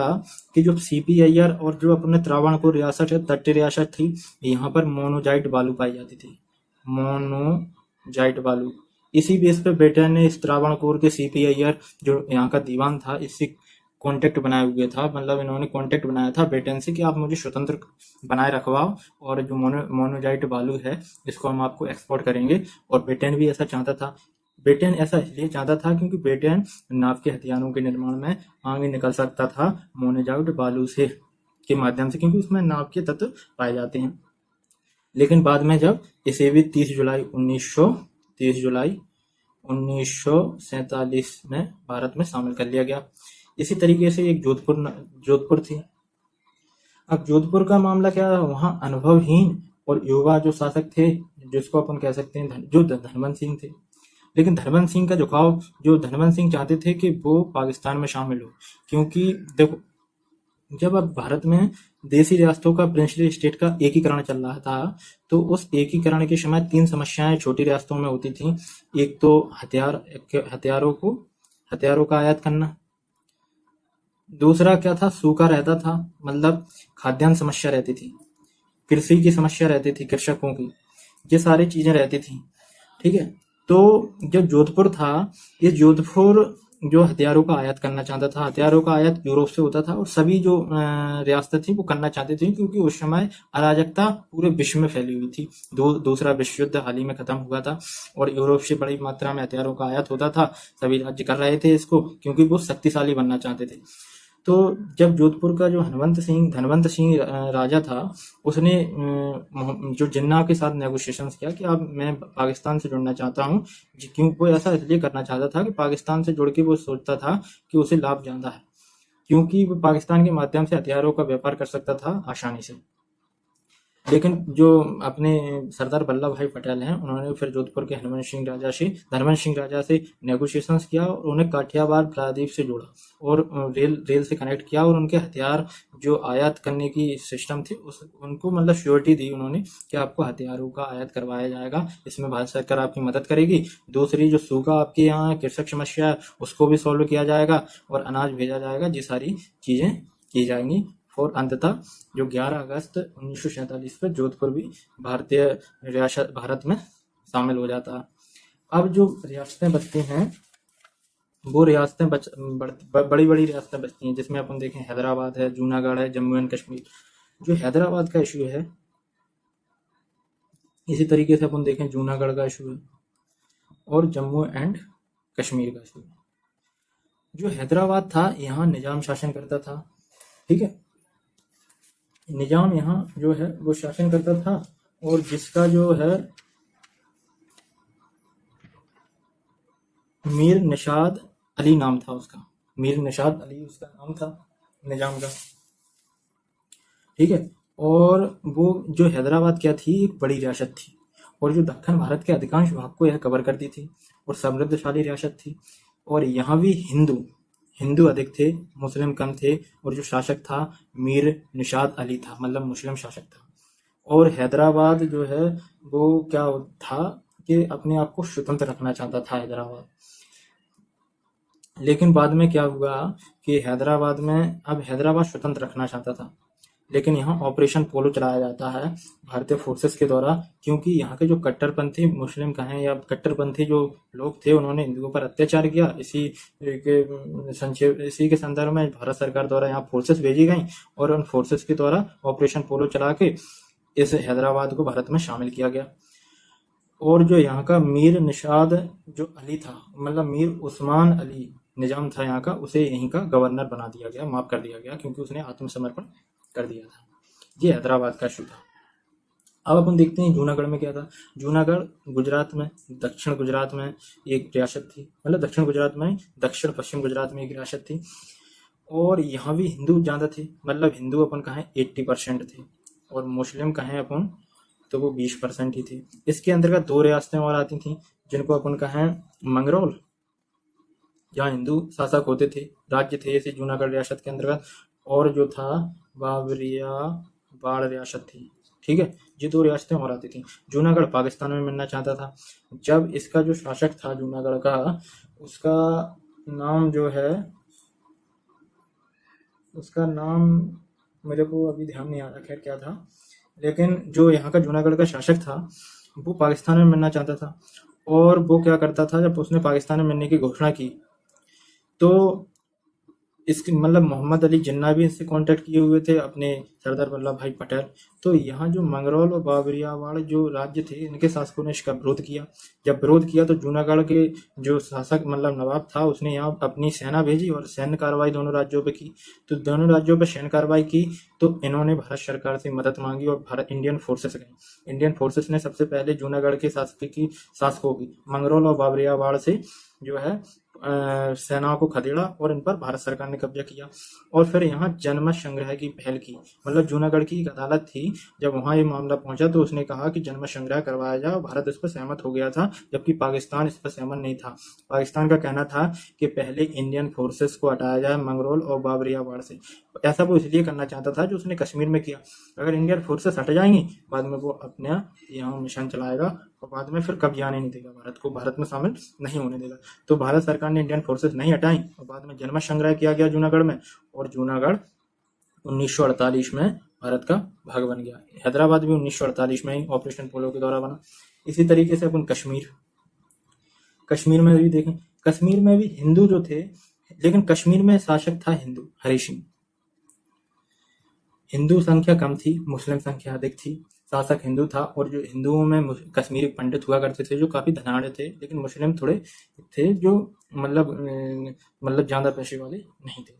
Speaker 1: कि जो सीपी अय्यर और जो अपने त्रावणकोर रियासत है, तटीय रियासत थी, यहाँ पर मोनोजाइट बालू पाई जाती थी, मोनोजाइट बालू। इसी बेस पे ब्रिटेन ने इस त्रावणकोर के सीपी अय्यर जो यहाँ का दीवान था, इससे कॉन्टेक्ट बनाए हुए था, मतलब इन्होंने कॉन्टेक्ट बनाया था ब्रिटेन से कि आप मुझे स्वतंत्र बनाए रखवाओ, और जो मोनोजाइट बालू है इसको हम आपको एक्सपोर्ट करेंगे। और ब्रिटेन भी ऐसा चाहता था। ब्रिटेन ऐसा इसलिए चाहता था क्योंकि ब्रिटेन नाव के हथियारों के निर्माण में आगे निकल सकता था मोनोजाइट बालू से के माध्यम से, क्योंकि उसमें नाव के तत्व पाए जाते हैं। लेकिन बाद में जब इसे भी 30 जुलाई 1947 में भारत में शामिल कर लिया गया। इसी तरीके से एक जोधपुर थी। अब जोधपुर का मामला क्या है, वहाँ अनुभवहीन और युवा जो शासक थे, जिसको अपन कह सकते हैं जो धनवंत सिंह थे। लेकिन धनवंत सिंह का झुकाव, जो धनवंत सिंह चाहते थे कि वो पाकिस्तान में शामिल हो, क्योंकि देखो जब अब भारत में देसी रियासतों का प्रिंसली स्टेट का एकीकरण चल रहा था, तो उस एकीकरण के समय 3 समस्याएं छोटी रियासतों में होती थी। एक तो हथियारों का आयात करना, दूसरा क्या था, सूखा रहता था, मतलब खाद्यान्न समस्या रहती थी, कृषि की समस्या रहती थी, कृषकों की, ये सारी चीजें रहती थी। ठीक है, तो जो जोधपुर था, ये जोधपुर जो हथियारों का आयात करना चाहता था, हथियारों का आयात यूरोप से होता था, और सभी जो रियासतें थी वो करना चाहती थी, क्योंकि उस समय अराजकता पूरे विश्व में फैली हुई थी। दूसरा विश्व युद्ध हाल ही में खत्म हुआ था, और यूरोप से बड़ी मात्रा में हथियारों का आयात होता था। सभी राज्य कर रहे थे इसको, क्योंकि वो शक्तिशाली बनना चाहते थे। तो जब जोधपुर का जो धनवंत सिंह राजा था, उसने जो जिन्ना के साथ नेगोशिएशंस किया कि अब मैं पाकिस्तान से जुड़ना चाहता हूँ। क्यों वो ऐसा इसलिए करना चाहता था कि पाकिस्तान से जुड़ के वो सोचता था कि उसे लाभ ज्यादा है, क्योंकि वो पाकिस्तान के माध्यम से हथियारों का व्यापार कर सकता था आसानी से। लेकिन जो अपने सरदार वल्लभ भाई पटेल हैं, उन्होंने फिर जोधपुर के धनवंत सिंह राजा से नेगोशिएशंस किया, और उन्हें काठियावाड़ प्रायद्वीप से जोड़ा, और रेल से कनेक्ट किया, और उनके हथियार जो आयात करने की सिस्टम थी उनको मतलब श्योरिटी दी उन्होंने कि आपको हथियारों का आयात करवाया जाएगा, इसमें भारत सरकार आपकी मदद करेगी। दूसरी, जो सूखा आपके यहाँ कृषक समस्या है उसको भी सॉल्व किया जाएगा, और अनाज भेजा जाएगा, ये सारी चीजें की जाएंगी। और अंततः जो 11 अगस्त 1947 पर जोधपुर भी भारत में शामिल हो जाता है। अब जो रियासतें बचती हैं, वो रियासतें बड़ी बड़ी रियासतें बचती हैं, जिसमें अपन देखें हैदराबाद है, जूनागढ़ है, जम्मू एंड कश्मीर। जो हैदराबाद का इशू है, इसी तरीके से अपन देखें जूनागढ़ का इशू है, और जम्मू एंड कश्मीर का इशू है। जो हैदराबाद था, यहाँ निजाम शासन करता था। ठीक है, निजाम यहाँ जो है वो शासन करता था, और जिसका जो है मीर निषाद अली नाम था उसका, मीर निषाद अली उसका नाम था निजाम का। ठीक है, और वो जो हैदराबाद क्या थी, एक बड़ी रियासत थी, और जो दक्षिण भारत के अधिकांश भाग को यह कवर करती थी, और समृद्धशाली रियासत थी। और यहाँ भी हिंदू अधिक थे, मुस्लिम कम थे, और जो शासक था मीर निषाद अली था, मतलब मुस्लिम शासक था। और हैदराबाद जो है वो क्या था कि अपने आप को स्वतंत्र रखना चाहता था हैदराबाद। लेकिन बाद में क्या हुआ कि हैदराबाद स्वतंत्र रखना चाहता था, लेकिन यहाँ ऑपरेशन पोलो चलाया जाता है भारतीय फोर्सेस के द्वारा, क्योंकि यहाँ के जो कट्टरपंथी मुस्लिम कहें या कट्टरपंथी जो लोग थे, उन्होंने हिंदुओं पर अत्याचार किया। इसी के संदर्भ में भारत सरकार द्वारा यहाँ फोर्सेस भेजी गई, और उन फोर्सेस के द्वारा ऑपरेशन पोलो चला के इस हैदराबाद को भारत में शामिल किया गया। और जो यहाँ का मीर निषाद जो अली था, मतलब मीर उस्मान अली निजाम था यहाँ का, उसे यहीं का गवर्नर बना दिया गया, माफ कर दिया गया, क्योंकि उसने आत्मसमर्पण कर दिया था। ये हैदराबाद का इशू था। अब अपन देखते हैं जूनागढ़ में क्या था। जूनागढ़ गुजरात में, दक्षिण गुजरात में एक रियासत थी, मतलब दक्षिण गुजरात में, दक्षिण पश्चिम गुजरात में एक रियासत थी, और यहाँ भी हिंदू ज्यादा थे, मतलब हिंदू अपन कहें 80% थे, और मुस्लिम कहें अपन तो वो 20% ही थे। इसके अंतर्गत 2 रियासतें और आती थी, जिनको अपन कहें मंगरौल, जहाँ हिंदू शासक होते थे, राज्य थे इसी जूनागढ़ रियासत के अंतर्गत, और जो था बावरिया वाड़ रियासत थी, ठीक है। ये दो रियासतें और आती थी। जूनागढ़ पाकिस्तान में मिलना चाहता था। जब इसका जो शासक था जूनागढ़ का, उसका नाम जो है, उसका नाम मेरे को अभी ध्यान नहीं आ रहा, खैर क्या था, लेकिन जो यहाँ का जूनागढ़ का शासक था वो पाकिस्तान में मिलना चाहता था। और वो क्या करता था, जब उसने पाकिस्तान में मिलने की घोषणा की तो इसके मतलब मोहम्मद अली जिन्ना भी इससे कांटेक्ट किए हुए थे, अपने सरदार वल्लभ भाई पटेल। तो यहाँ जो मंगरौल और बाबरियावाड़ जो राज्य थे, इनके शासकों ने इसका विरोध किया। जब विरोध किया तो जूनागढ़ के जो शासक मतलब नवाब था, उसने यहाँ अपनी सेना भेजी और सैन्य कार्रवाई दोनों राज्यों पे की। तो दोनों राज्यों पे सैन्य कार्रवाई की तो इन्होंने भारत सरकार से मदद मांगी और भारत इंडियन फोर्सेस गए। इंडियन फोर्सेस ने सबसे पहले जूनागढ़ के शासकों की मंगरौल और बाबरियावाड़ से जो है सेनाओं को खदेड़ा और इन पर भारत सरकार ने कब्जा किया। और फिर यहाँ जनमत संग्रह की पहल की। मतलब जूनागढ़ की एक अदालत थी, जब वहाँ ये मामला पहुंचा तो उसने कहा कि जनमत संग्रह करवाया जाए। भारत इस पर सहमत हो गया था, जबकि पाकिस्तान इस पर सहमत नहीं था। पाकिस्तान का कहना था कि पहले इंडियन फोर्सेस को हटाया जाए मंगरौल और बाबरियावाड़ से। ऐसा वो इसलिए करना चाहता था जो उसने कश्मीर में किया। अगर इंडियन फोर्सेस हट जाएंगी, बाद में वो अपने यहाँ मिशन चलाएगा और बाद में फिर कभी आने नहीं देगा भारत को, भारत में शामिल नहीं होने देगा। तो भारत सरकार ने इंडियन फोर्सेस नहीं हटाई और बाद में जनमत संग्रह किया गया जूनागढ़ में, और जूनागढ़ 1948 में भारत का भाग बन गया। हैदराबाद भी 1948 में ही ऑपरेशन पोलो के द्वारा बना। इसी तरीके से अपन कश्मीर में भी देखें, कश्मीर में भी हिंदू जो थे, लेकिन कश्मीर में शासक था हिंदू, हरि सिंह। हिंदू संख्या कम थी, मुस्लिम संख्या अधिक थी। शासक हिंदू था और जो हिंदुओं में कश्मीरी पंडित हुआ करते थे जो काफी धनाढ़ थे, लेकिन मुस्लिम थोड़े थे जो मतलब ज्यादा पैसे वाले नहीं थे।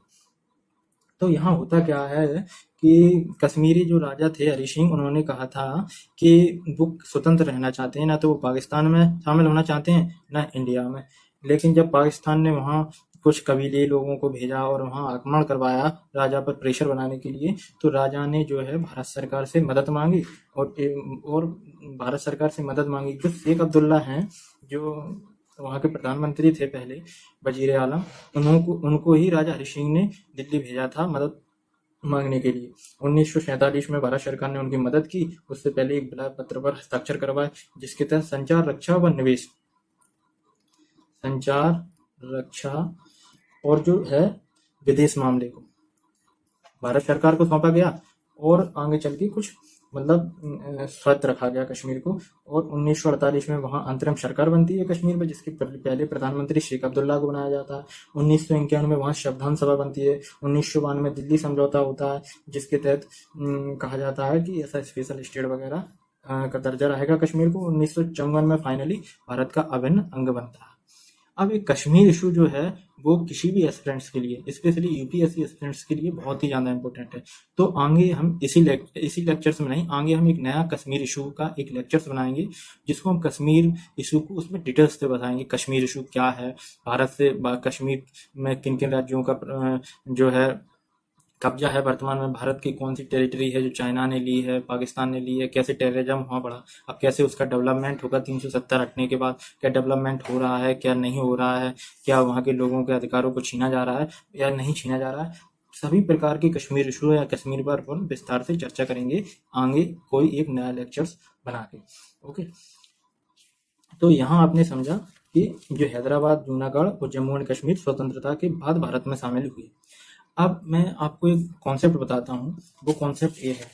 Speaker 1: तो यहाँ होता क्या है कि कश्मीरी जो राजा थे हरि सिंह, उन्होंने कहा था कि वो स्वतंत्र रहना चाहते हैं, ना तो वो पाकिस्तान में शामिल होना चाहते हैं ना इंडिया में। लेकिन जब पाकिस्तान ने वहाँ कुछ कबीले लोगों को भेजा और वहाँ आक्रमण करवाया राजा पर प्रेशर बनाने के लिए, तो राजा ने जो है भारत सरकार से मदद मांगी। और भारत सरकार से मदद मांगी। जो शेख अब्दुल्ला हैं, जो वहाँ के प्रधानमंत्री थे पहले, वजीर आलम, उनको ही राजा हरि सिंह ने दिल्ली भेजा था मदद मांगने के लिए। 1947 में भारत सरकार ने उनकी मदद की। उससे पहले एक बलाय पत्र पर हस्ताक्षर करवाए, जिसके तहत संचार, रक्षा और जो है विदेश मामले को भारत सरकार को सौंपा गया। और आगे चल के कुछ मतलब शर्त रखा गया कश्मीर को। और 1948 में वहाँ अंतरिम सरकार बनती है कश्मीर में, जिसके पहले प्रधानमंत्री शेख अब्दुल्ला को बनाया जाता है। 1991 में वहाँ संविधान सभा बनती है। 1992 में दिल्ली समझौता होता है, जिसके तहत कहा जाता है कि ऐसा स्पेशल स्टेट वगैरह का दर्जा रहेगा कश्मीर को। 1954 में फाइनली भारत का अभिन्न अंग बनता है। अब एक कश्मीर इशू जो है वो किसी भी एस्पिरेंट्स के लिए, स्पेशली यूपीएससी एस्पिरेंट्स के लिए बहुत ही ज़्यादा इंपॉर्टेंट है। तो आगे हम इसी लेक्चर्स में नहीं, आगे हम एक नया कश्मीर इशू का एक लेक्चर्स बनाएंगे, जिसको हम कश्मीर इशू को उसमें डिटेल्स से बताएंगे। कश्मीर इशू क्या है, भारत से कश्मीर में किन किन राज्यों का जो है कब्जा है, वर्तमान में भारत की कौन सी टेरिटरी है जो चाइना ने ली है, पाकिस्तान ने ली है, कैसे टेररिज्म वहाँ बढ़ा, अब कैसे उसका डेवलपमेंट होगा 370 हटने के बाद, क्या डेवलपमेंट हो रहा है, क्या नहीं हो रहा है, क्या वहाँ के लोगों के अधिकारों को छीना जा रहा है या नहीं छीना जा रहा है। सभी प्रकार की कश्मीर इशू या कश्मीर पर अपन विस्तार से चर्चा करेंगे आगे कोई एक नया लेक्चर्स बना के। ओके, तो यहाँ आपने समझा कि जो हैदराबाद, जूनागढ़ और जम्मू एंड कश्मीर स्वतंत्रता के बाद भारत में शामिल हुई। अब मैं आपको एक कॉन्सेप्ट बताता हूँ, वो कॉन्सेप्ट ये है।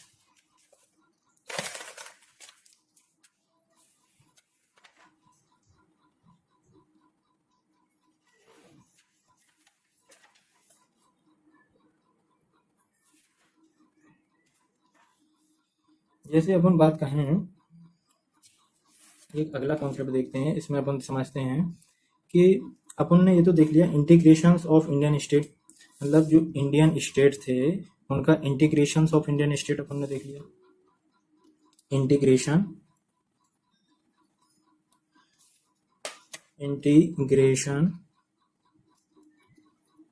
Speaker 1: जैसे अपन बात कहें, एक अगला कॉन्सेप्ट देखते हैं, इसमें अपन समझते हैं कि अपन ने ये तो देख लिया इंटीग्रेशन ऑफ इंडियन स्टेट, मतलब जो इंडियन स्टेट थे उनका इंटीग्रेशन ऑफ इंडियन स्टेट अपन ने देख लिया। इंटीग्रेशन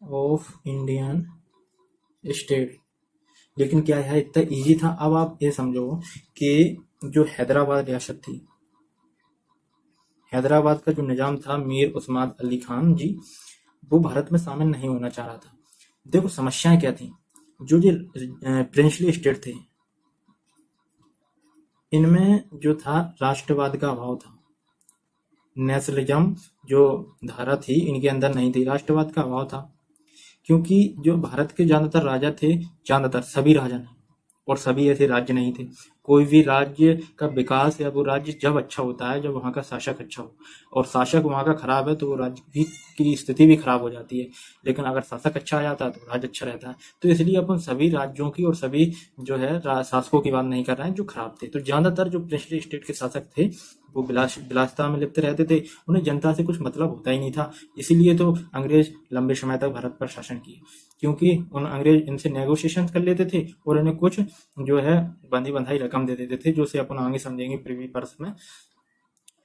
Speaker 1: ऑफ इंडियन स्टेट, लेकिन क्या है इतना इजी था? अब आप ये समझो कि जो हैदराबाद रियासत थी, हैदराबाद का जो निजाम था मीर उस्मान अली खान जी, वो भारत में शामिल नहीं होना चाह रहा था। देखो समस्याएं क्या थी। जो प्रिंसली स्टेट थे, इनमें जो था राष्ट्रवाद का अभाव था। नेशनलिज्म जो धारा थी इनके अंदर नहीं थी, राष्ट्रवाद का अभाव था। क्योंकि जो भारत के ज्यादातर राजा थे, ज्यादातर सभी राजा नहीं, और सभी ऐसे राज्य नहीं थे। कोई भी राज्य का विकास या वो राज्य जब अच्छा होता है जब वहाँ का शासक अच्छा हो, और शासक वहाँ का खराब है तो वो राज्य भी की स्थिति भी खराब हो जाती है। लेकिन अगर शासक अच्छा आ जाता है तो राज्य अच्छा रहता है। तो इसलिए अपन सभी राज्यों की और सभी जो है शासकों की बात नहीं कर रहे हैं जो खराब थे। तो ज्यादातर जो प्रिंसली स्टेट के शासक थे वो विलासिता में लिप्त रहते थे, उन्हें जनता से कुछ मतलब होता ही नहीं था। इसीलिए तो अंग्रेज लंबे समय तक भारत पर शासन किए, क्योंकि उन अंग्रेज इनसे नेगोशिएशन कर लेते थे और इन्हें कुछ जो है बंधी बंधाई रकम दे देते थे, जो से अपन आगे समझेंगे प्रीवी पर्स में,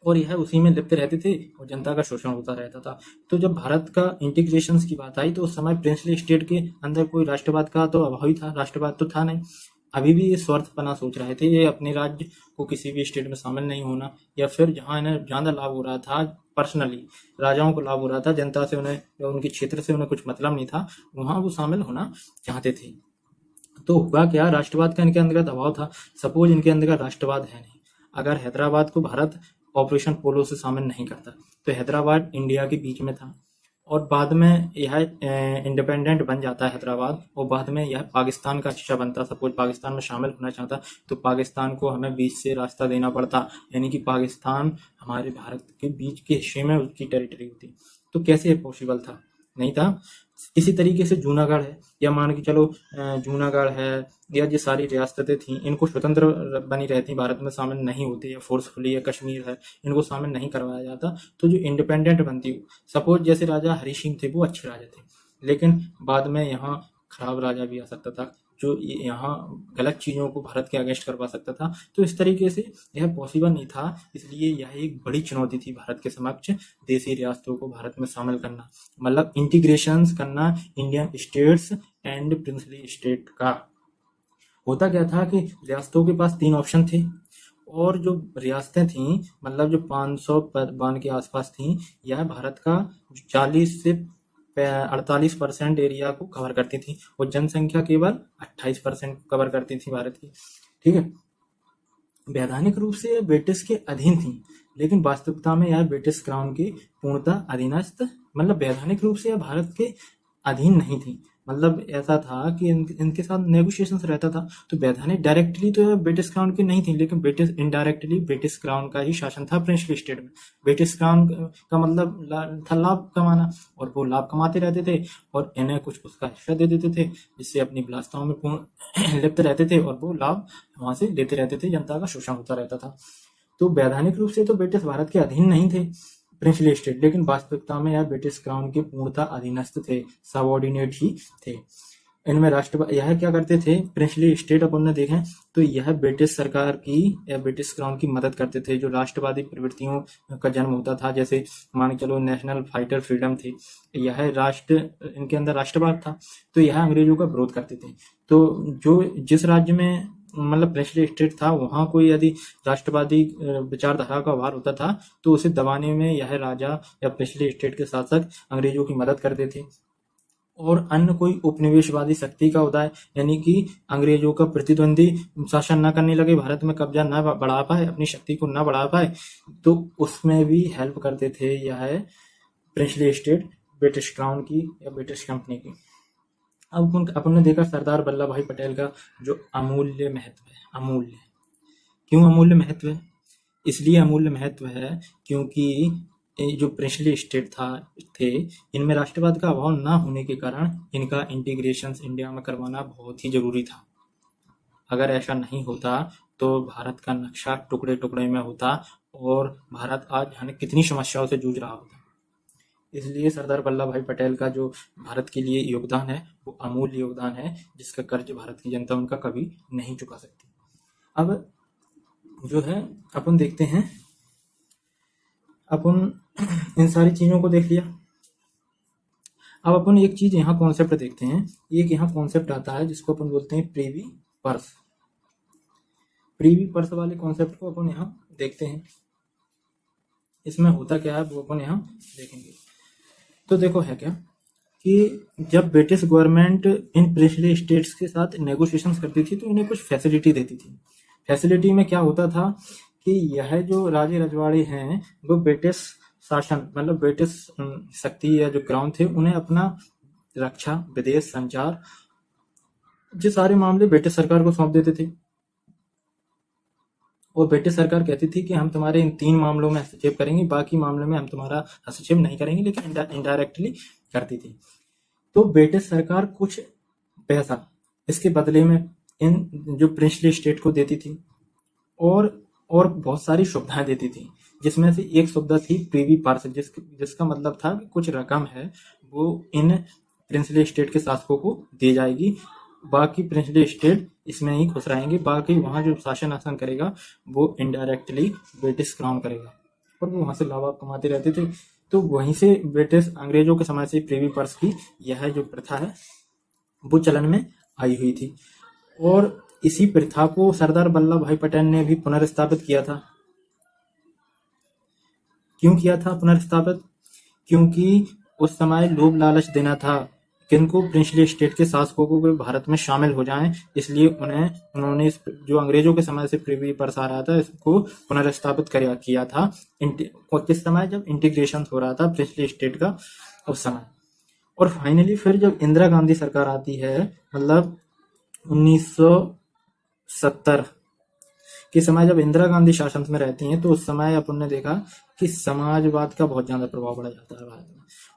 Speaker 1: और यह उसी में लिप्त रहते थे और जनता का शोषण होता रहता था। तो जब भारत का इंटीग्रेशन की बात आई तो उस समय प्रिंसली स्टेट के अंदर कोई राष्ट्रवाद का तो अभाव ही था, राष्ट्रवाद तो था नहीं। अभी भी ये स्वार्थपना सोच रहे थे, ये अपने राज्य को किसी भी स्टेट में शामिल नहीं होना, या फिर जहां इन्हें ज्यादा लाभ हो रहा था पर्सनली, राजाओं को लाभ हो रहा था, जनता से उन्हें या उनके क्षेत्र से उन्हें कुछ मतलब नहीं था, वहां वो शामिल होना चाहते थे। तो हुआ क्या, राष्ट्रवाद का इनके अंतर्गत अभाव था। सपोज इनके अंतर्गत राष्ट्रवाद है नहीं, अगर हैदराबाद को भारत ऑपरेशन पोलो से शामिल नहीं करता तो हैदराबाद इंडिया के बीच में था, और बाद में यह इंडिपेंडेंट बन जाता है हैदराबाद, और बाद में यह पाकिस्तान का हिस्सा बनता। सपोज पाकिस्तान में शामिल होना चाहता तो पाकिस्तान को हमें बीच से रास्ता देना पड़ता, यानी कि पाकिस्तान हमारे भारत के बीच के हिस्से में उसकी टेरिटरी होती। तो कैसे पॉसिबल था, नहीं था। इसी तरीके से जूनागढ़ है, या मान के चलो जूनागढ़ है, या जो सारी रियासतें थी इनको स्वतंत्र बनी रहती, भारत में शामिल नहीं होती, या फोर्सफुली, या कश्मीर है इनको शामिल नहीं करवाया जाता, तो जो इंडिपेंडेंट बनती हो। सपोज जैसे राजा हरि सिंह थे वो अच्छे राजा थे, लेकिन बाद में यहाँ खराब राजा भी आ सकता था जो यहाँ गलत चीजों को भारत के अगेंस्ट करवा सकता था। तो इस तरीके से यह पॉसिबल नहीं था, इसलिए यह एक बड़ी चुनौती थी भारत के समक्ष देशी रियासतों को भारत में शामिल करना, मतलब इंटीग्रेशन करना Indian states and princely state का। होता क्या था कि रियासतों के पास 3 ऑप्शन थे, और जो रियासतें थीं मतलब जो 500 बावन के आसपास थीं, यह भारत का 40 से 48% एरिया को कवर करती थी, और जनसंख्या केवल 28% कवर करती थी भारत की। ठीक है, वैधानिक रूप से यह ब्रिटिश के अधीन थी, लेकिन वास्तविकता में यह ब्रिटिश क्राउन की पूर्णतः अधीनस्थ, मतलब वैधानिक रूप से यह भारत के अधीन नहीं थी। मतलब ऐसा था कि इनके साथ नेगोशिएशन रहता था। तो वैधानिक डायरेक्टली तो यह ब्रिटिश क्राउन की नहीं थी, लेकिन ब्रिटिश इनडायरेक्टली ब्रिटिश क्राउन का ही शासन था प्रिंसली स्टेट में। ब्रिटिश क्राउन का मतलब था लाभ कमाना, और वो लाभ कमाते रहते थे और इन्हें कुछ उसका हिस्सा दे देते थे, जिससे अपनी विलासिताओं में पूर्ण लिप्त रहते थे, और वो लाभ वहां से लेते रहते थे, जनता का शोषण होता रहता था। तो वैधानिक रूप से तो ब्रिटिश भारत के अधीन नहीं थे प्रिंसली स्टेट, लेकिन वास्तविकता में यह ब्रिटिश क्राउन के पूर्णतः अधीनस्थ थे, सबऑर्डिनेट ही थे। इनमें राष्ट्रपति यह क्या करते थे, प्रिंसली स्टेट अपन ने देखें तो यह ब्रिटिश सरकार की या ब्रिटिश क्राउन की मदद करते थे। जो राष्ट्रवादी प्रवृत्तियों का जन्म होता था, जैसे मान के चलो नेशनल फाइटर फ्रीडम थी, यह इनके अंदर राष्ट्रवाद था, तो यह अंग्रेजों का विरोध करते थे। तो जो जिस राज्य में मतलब प्रिंसली स्टेट था वहां कोई यदि राष्ट्रवादी विचारधारा का व्यवहार होता था तो उसे दबाने में यह राजा या प्रिंसली स्टेट के शासक अंग्रेजों की मदद करते थे। और अन्य कोई उपनिवेशवादी शक्ति का उदय, यानी कि अंग्रेजों का प्रतिद्वंदी शासन न करने लगे, भारत में कब्जा न बढ़ा पाए, अपनी शक्ति को न बढ़ा पाए, तो उसमें भी हेल्प करते थे यह प्रिंसली स्टेट ब्रिटिश क्राउन की या ब्रिटिश कंपनी की। अब अपन ने देखा सरदार वल्लभ भाई पटेल का जो अमूल्य महत्व है। अमूल्य क्यों अमूल्य महत्व है? इसलिए अमूल्य महत्व है क्योंकि जो प्रिंसली स्टेट थे इनमें राष्ट्रवाद का अभाव न होने के कारण इनका इंटीग्रेशन इंडिया में करवाना बहुत ही जरूरी था। अगर ऐसा नहीं होता तो भारत का नक्शा टुकड़े टुकड़े में होता और भारत आज जाने कितनी समस्याओं से जूझ रहा होता। इसलिए सरदार वल्लभ भाई पटेल का जो भारत के लिए योगदान है वो अमूल्य योगदान है, जिसका कर्ज भारत की जनता उनका कभी नहीं चुका सकती। अब जो है अपन देखते हैं, अपन इन सारी चीजों को देख लिया। अब अपन एक चीज यहाँ कॉन्सेप्ट देखते हैं। एक यहाँ कॉन्सेप्ट आता है जिसको अपन बोलते हैं प्रीवी पर्स। प्रीवी पर्स वाले कॉन्सेप्ट को अपन यहाँ देखते हैं। इसमें होता क्या है वो अपन यहाँ देखेंगे। तो देखो है क्या कि जब British government in princely states के साथ नेगोशिएशन करती थी तो इन्हें कुछ फैसिलिटी देती थी। फैसिलिटी में क्या होता था कि यह जो राजे रजवाड़े हैं वो ब्रिटिश शासन मतलब ब्रिटिश शक्ति या जो क्राउन थे उन्हें अपना रक्षा, विदेश, संचार, ये सारे मामले ब्रिटिश सरकार को सौंप देते थे। और ब्रिटिश सरकार कहती थी कि हम तुम्हारे इन 3 मामलों में हस्तक्षेप करेंगे, बाकी मामलों में हम तुम्हारा हस्तक्षेप नहीं करेंगे, लेकिन इनडायरेक्टली करती थी। तो ब्रिटिश सरकार कुछ पैसा इसके बदले में इन जो प्रिंसली स्टेट को देती थी और बहुत सारी सुविधाएं देती थी, जिसमें से एक सुविधा थी प्रीवी पर्स, जिसका मतलब था कि कुछ रकम है वो इन प्रिंसली स्टेट के शासकों को दी जाएगी, बाकी प्रिंसली स्टेट इसमें ही खुश रहेंगे, बाकी वहाँ जो शासन आसन करेगा वो इनडायरेक्टली ब्रिटिश क्राउन करेगा और वो वहाँ से लाभ कमाते रहते थे। तो वहीं से ब्रिटिश अंग्रेजों के समय से प्रीवी पर्स की यह जो प्रथा है वो चलन में आई हुई थी। और इसी प्रथा को सरदार वल्लभ भाई पटेल ने भी पुनर्स्थापित किया था। क्यों किया था पुनर्स्थापित? क्योंकि उस समय लोभ लालच देना था किनको, प्रिंसली स्टेट के शासकों को भारत में शामिल हो जाएं, इसलिए उन्होंने जो अंग्रेजों के समय से प्रीवी पर्स आ रहा था इसको पुनर्स्थापित किया था। किस समय? जब इंटीग्रेशन हो रहा था प्रिंसली स्टेट का उस समय। और फाइनली फिर जब इंदिरा गांधी सरकार आती है, मतलब 1970 के समय जब इंदिरा गांधी शासन में रहती हैं, तो उस समय अपन ने देखा कि समाजवाद का बहुत ज्यादा प्रभाव पड़ जाता है भारत में।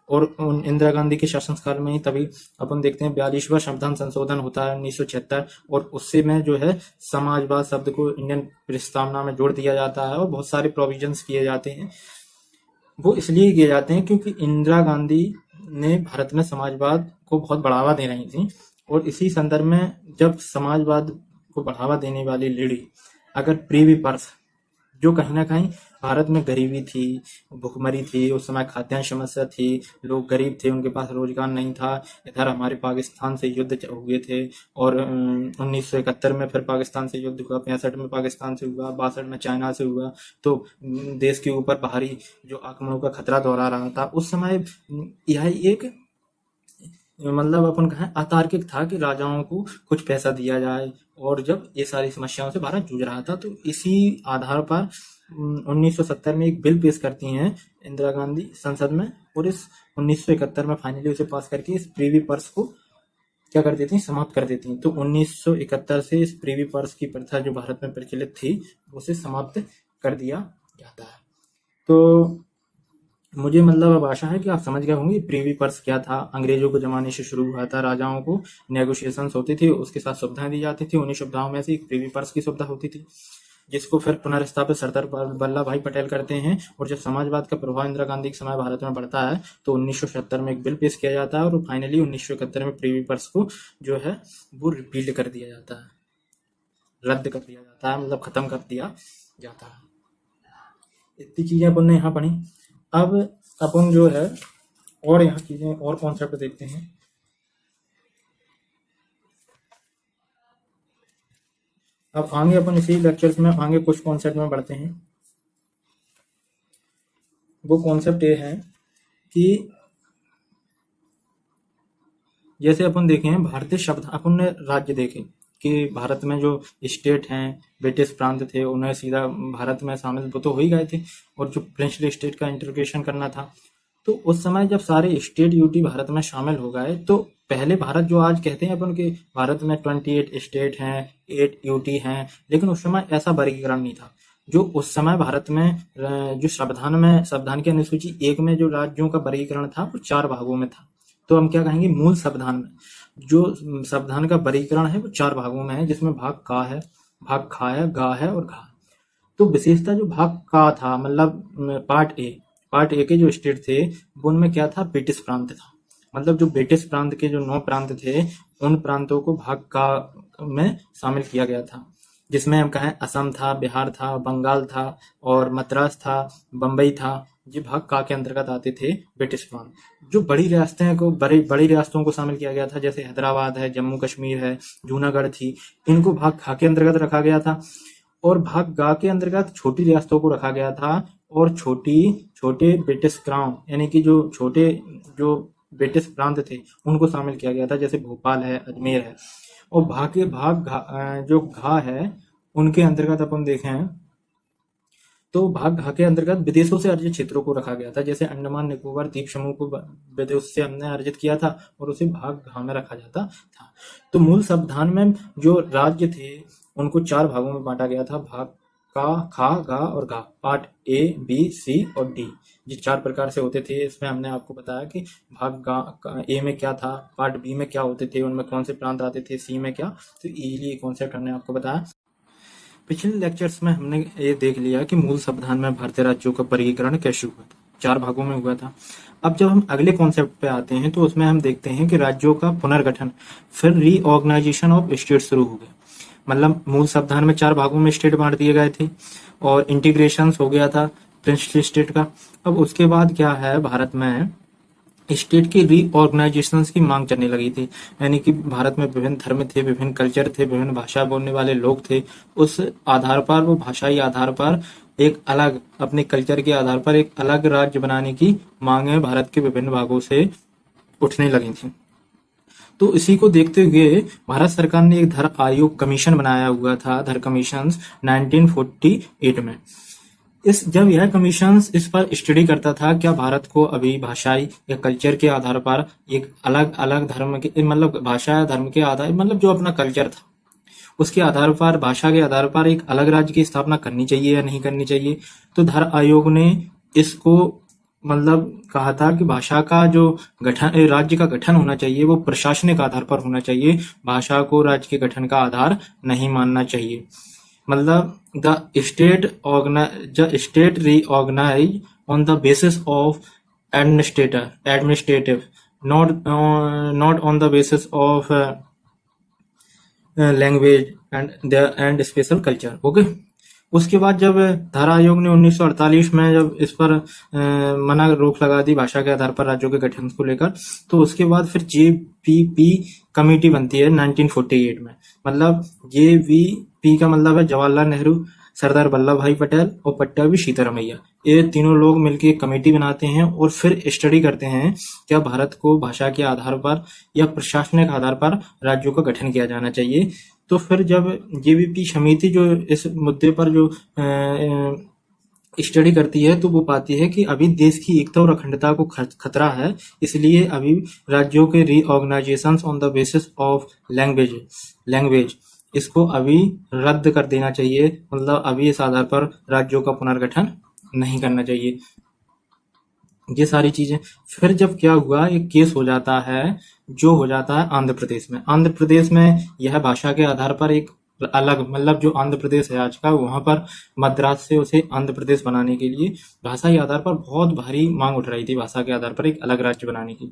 Speaker 1: और इंदिरा गांधी के शासनकाल में ही तभी अपन देखते हैं 42वां संविधान संशोधन होता है 1976, और उससे में जो है समाजवाद शब्द को इंडियन प्रस्तावना में जोड़ दिया जाता है और बहुत सारे प्रोविजंस किए जाते हैं। वो इसलिए किए जाते हैं क्योंकि इंदिरा गांधी ने भारत में समाजवाद को बहुत बढ़ावा दे रही थी, और इसी संदर्भ में जब समाजवाद को बढ़ावा देने वाली लेडी अगर प्रीवी पर्स, जो कहीं ना कहीं भारत में गरीबी थी, भुखमरी थी, उस समय खाद्यान्न समस्या थी, लोग गरीब थे, उनके पास रोजगार नहीं था, इधर हमारे पाकिस्तान से युद्ध हुए थे, और 1971 में फिर पाकिस्तान से युद्ध हुआ, 65 में पाकिस्तान से हुआ, 62 में चाइना से हुआ, तो देश के ऊपर बाहरी जो आक्रमणों का खतरा दोहरा रहा था। उस समय यह एक मतलब अपन कहें अतार्किक था कि राजाओं को कुछ पैसा दिया जाए, और जब ये सारी समस्याओं से भारत जूझ रहा था, तो इसी आधार पर 1970 में एक बिल पेश करती हैं इंदिरा गांधी संसद में, और इस 1971 में फाइनली उसे पास करके इस प्रीवी पर्स को क्या कर देती हैं, समाप्त कर देती हैं। तो 1971 से इस प्रीवी पर्स की प्रथा जो भारत में प्रचलित थी उसे समाप्त कर दिया जाता है। तो मुझे मतलब अब आशा है कि आप समझ गए होंगे प्रीवी पर्स क्या था। अंग्रेजों के जमाने से शुरू हुआ था, राजाओं को नेगोशिएशंस होती थी, उसके साथ सुविधाएं दी जाती थी। उन्हीं सुविधाओं में से एक प्रीवी पर्स की सुविधा होती थी, जिसको फिर पुनर्स्थापित सरदार वल्लभ भाई पटेल करते हैं। और जब समाजवाद का प्रभाव इंदिरा गांधी के समय भारत में बढ़ता है, तो 1970 में एक बिल पेश किया जाता है, और फाइनली 1971 में प्रीवी पर्स को जो है वो रिपील कर दिया जाता है, रद्द कर दिया जाता है, मतलब खत्म कर दिया जाता है। इतनी चीजें अपन ने यहाँ पढ़ी। अब अपन जो है और यहाँ चीजें और कॉन्सेप्ट देखते हैं। अब आगे अपन इसी लेक्चर्स में आगे कुछ कॉन्सेप्ट में बढ़ते हैं। वो कॉन्सेप्ट ये है कि जैसे अपन देखें भारतीय शब्द, अपन ने राज्य देखे कि भारत में जो स्टेट हैं, ब्रिटिश प्रांत थे, उन्हें सीधा भारत में शामिल वो तो हो ही गए थे, और जो प्रिंसली स्टेट का इंटीग्रेशन करना था, तो उस समय जब सारे स्टेट यूटी भारत में शामिल हो गए, तो पहले भारत जो आज कहते हैं अपन के भारत में 28 स्टेट हैं, 8 यूटी हैं, लेकिन उस समय ऐसा वर्गीकरण नहीं था। जो उस समय भारत में जो संविधान की अनुसूची 1 में जो राज्यों का वर्गीकरण था वो 4 भागों में था। तो हम क्या कहेंगे, मूल संविधान में जो संविधान का वर्गीकरण है वो 4 भागों में है, जिसमें भाग का है, भाग खा है, गा है और घा। तो विशेषता जो भाग का था, मतलब पार्ट ए के जो स्टेट थे वो उनमें क्या था, ब्रिटिश प्रांत था। मतलब जो ब्रिटिश प्रांत के जो 9 प्रांत थे, उन प्रांतों को भाग का में शामिल किया गया था, जिसमें हम कहें असम था, बिहार था, बंगाल था और मद्रास था, बम्बई था। ये भाग का के अंतर्गत आते थे ब्रिटिश प्रांत। जो बड़ी रियासतों को शामिल किया गया था, जैसे हैदराबाद है, जम्मू कश्मीर है, जूनागढ़ थी, इनको भाग खा के अंतर्गत रखा गया था। और भाग गा के अंतर्गत छोटी रियासतों को रखा गया था, और छोटे ब्रिटिश क्राउन यानी कि जो ब्रिटिश प्रांत थे उनको शामिल किया गया था, जैसे भोपाल है, अजमेर है। और जो घा है उनके अंतर्गत अपन देखें तो भाग घ के अंतर्गत विदेशों से अर्जित क्षेत्रों को रखा गया था। जैसे अंडमान निकोबार द्वीप समूह को विदेश से हमने अर्जित किया था और उसे भाग घ में रखा जाता था। तो मूल संविधान में जो राज्य थे उनको 4 भागों में बांटा गया था, भाग का, खा, गा और घा। पार्ट ए, बी, सी और डी, ये 4 प्रकार से होते थे। इसमें हमने आपको बताया कि भाग गा ए में क्या था, पार्ट बी में क्या होते थे, उनमें कौन से प्रांत आते थे, सी में क्या। तो ये कॉन्सेप्ट हमने आपको बताया। पिछले लेक्चर्स में हमने ये देख लिया कि मूल संविधान में भारतीय राज्यों का वर्गीकरण कैसे हुआ था, 4 भागों में हुआ था। अब जब हम अगले कॉन्सेप्ट पे आते हैं तो उसमें हम देखते हैं कि राज्यों का पुनर्गठन, फिर रीऑर्गेनाइजेशन ऑफ स्टेट शुरू हो गया। मतलब मूल संविधान में 4 भागों में स्टेट बांट दिए गए थे और इंटीग्रेशन हो गया था प्रिंसली स्टेट का। अब उसके बाद क्या है, भारत में स्टेट की रीऑर्गेनाइजेशन की मांग चलने लगी थी। यानी कि भारत में विभिन्न धर्म थे, विभिन्न कल्चर थे, विभिन्न भाषा बोलने वाले लोग थे। उस आधार पर, वो भाषाई आधार पर एक अलग, अपने कल्चर के आधार पर एक अलग राज्य बनाने की मांगें भारत के विभिन्न भागों से उठने लगी थी। तो इसी को देखते हुए भारत सरकार ने एक धर आयोग कमीशन बनाया हुआ था, धर कमीशन 1948 में। जब यह कमीशन इस पर स्टडी करता था, क्या भारत को अभी भाषाई या कल्चर के आधार पर एक अलग अलग धर्म के, मतलब भाषा या धर्म के आधार, मतलब जो अपना कल्चर था उसके आधार पर, भाषा के आधार पर एक अलग राज्य की स्थापना करनी चाहिए या नहीं करनी चाहिए। तो धर आयोग ने इसको मतलब कहा था कि भाषा का जो गठन, राज्य का गठन होना चाहिए वो प्रशासनिक आधार पर होना चाहिए, भाषा को राज्य के गठन का आधार नहीं मानना चाहिए। मतलब the state reorganise on the basis of administrative, not on the basis of language and special culture. Okay. उसके बाद जब धारा आयोग ने 1948 में जब इस पर मना रोक लगा दी भाषा के आधार पर राज्यों के गठन को लेकर, तो उसके बाद फिर जेवीपी कमेटी बनती है 1948 में। मतलब जेवीपी का मतलब है जवाहरलाल नेहरू, सरदार वल्लभ भाई पटेल और पट्टाभी सीतारामैया। ये तीनों लोग मिलकर एक कमेटी बनाते हैं और फिर स्टडी करते हैं क्या भारत को भाषा के आधार पर या प्रशासनिक आधार पर राज्यों का गठन किया जाना चाहिए। तो फिर जब जेवीपी समिति जो इस मुद्दे पर जो स्टडी करती है तो वो पाती है कि अभी देश की एकता और अखंडता को खतरा है, इसलिए अभी राज्यों के reorganisation on the basis of language इसको अभी रद्द कर देना चाहिए। मतलब अभी इस आधार पर राज्यों का पुनर्गठन नहीं करना चाहिए। ये सारी चीजें फिर जब क्या हुआ, एक केस हो जाता है जो हो जाता है आंध्र प्रदेश में। आंध्र प्रदेश में यह भाषा के आधार पर एक अलग, मतलब जो आंध्र प्रदेश है आज का, वहां पर मद्रास से उसे आंध्र प्रदेश बनाने के लिए भाषाई आधार पर बहुत भारी मांग उठ रही थी, भाषा के आधार पर एक अलग राज्य बनाने की।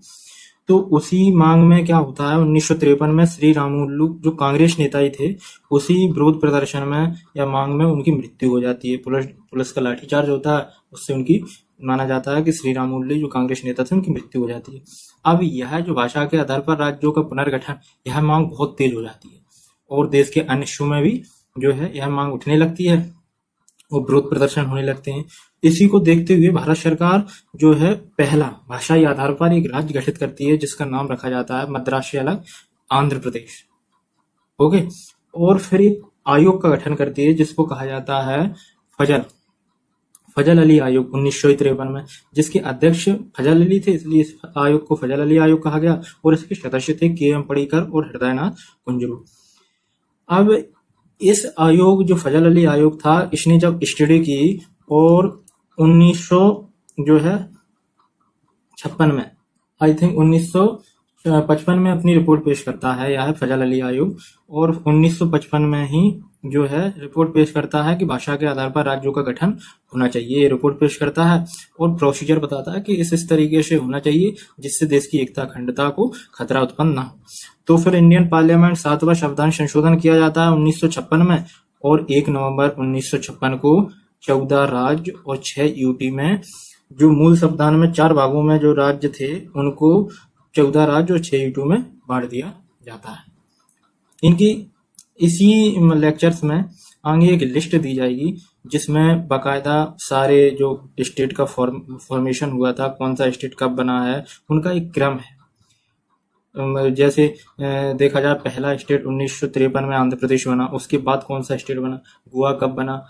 Speaker 1: तो उसी मांग में क्या होता है, 1953 में श्री रामुलु जो कांग्रेस नेता ही थे, उसी विरोध प्रदर्शन में या मांग में उनकी मृत्यु हो जाती है। पुलिस का लाठीचार्ज होता है, उससे उनकी माना जाता है कि श्री रामुलु जो कांग्रेस नेता थे उनकी मृत्यु हो जाती है। अब यह जो भाषा के आधार पर राज्यों का पुनर्गठन, यह मांग बहुत तेज हो जाती है और देश के अन्य हिस्सों में भी जो है यह मांग उठने लगती है और विरोध प्रदर्शन होने लगते हैं। इसी को देखते हुए भारत सरकार जो है पहला भाषाई आधार पर एक राज्य गठित करती है जिसका नाम रखा जाता है मद्रास से अलग आंध्र प्रदेश। ओके। और फिर एक आयोग का गठन करती है जिसको कहा जाता है फजल अली आयोग 1953 में, जिसके अध्यक्ष फजल अली थे, इसलिए इस आयोग को फजल अली आयोग कहा गया। और इसके सदस्य थे के.एम. पडिक्कर और हृदयनाथ कुंजरू। अब इस आयोग जो फजल अली आयोग था, इसने जब स्टडी की और 1956 में, आई थिंक 1955 में अपनी रिपोर्ट पेश करता है यह फजल अली आयोग। और 1955 में ही जो है रिपोर्ट पेश करता है कि भाषा के आधार पर राज्यों का गठन होना चाहिए। ये रिपोर्ट पेश करता है और प्रोसीजर बताता है कि इस तरीके से होना चाहिए जिससे देश की एकता अखंडता को खतरा उत्पन्न ना हो। तो फिर इंडियन पार्लियामेंट 7वां संविधान संशोधन किया जाता है 1956 में और 1 नवंबर 1956 को 14 राज्य और 6 यूटी में, जो मूल संविधान में 4 भागों में जो राज्य थे उनको 14 राज्य और 6 यूटी में बांट दिया जाता है। इनकी इसी लेक्चर्स में आगे एक लिस्ट दी जाएगी जिसमें बाकायदा सारे जो स्टेट का फॉर्मेशन हुआ था, कौन सा स्टेट कब बना है, उनका एक क्रम है। जैसे देखा जाए पहला स्टेट 1953 में आंध्र प्रदेश बना, उसके बाद कौन सा स्टेट बना, गोवा कब बना,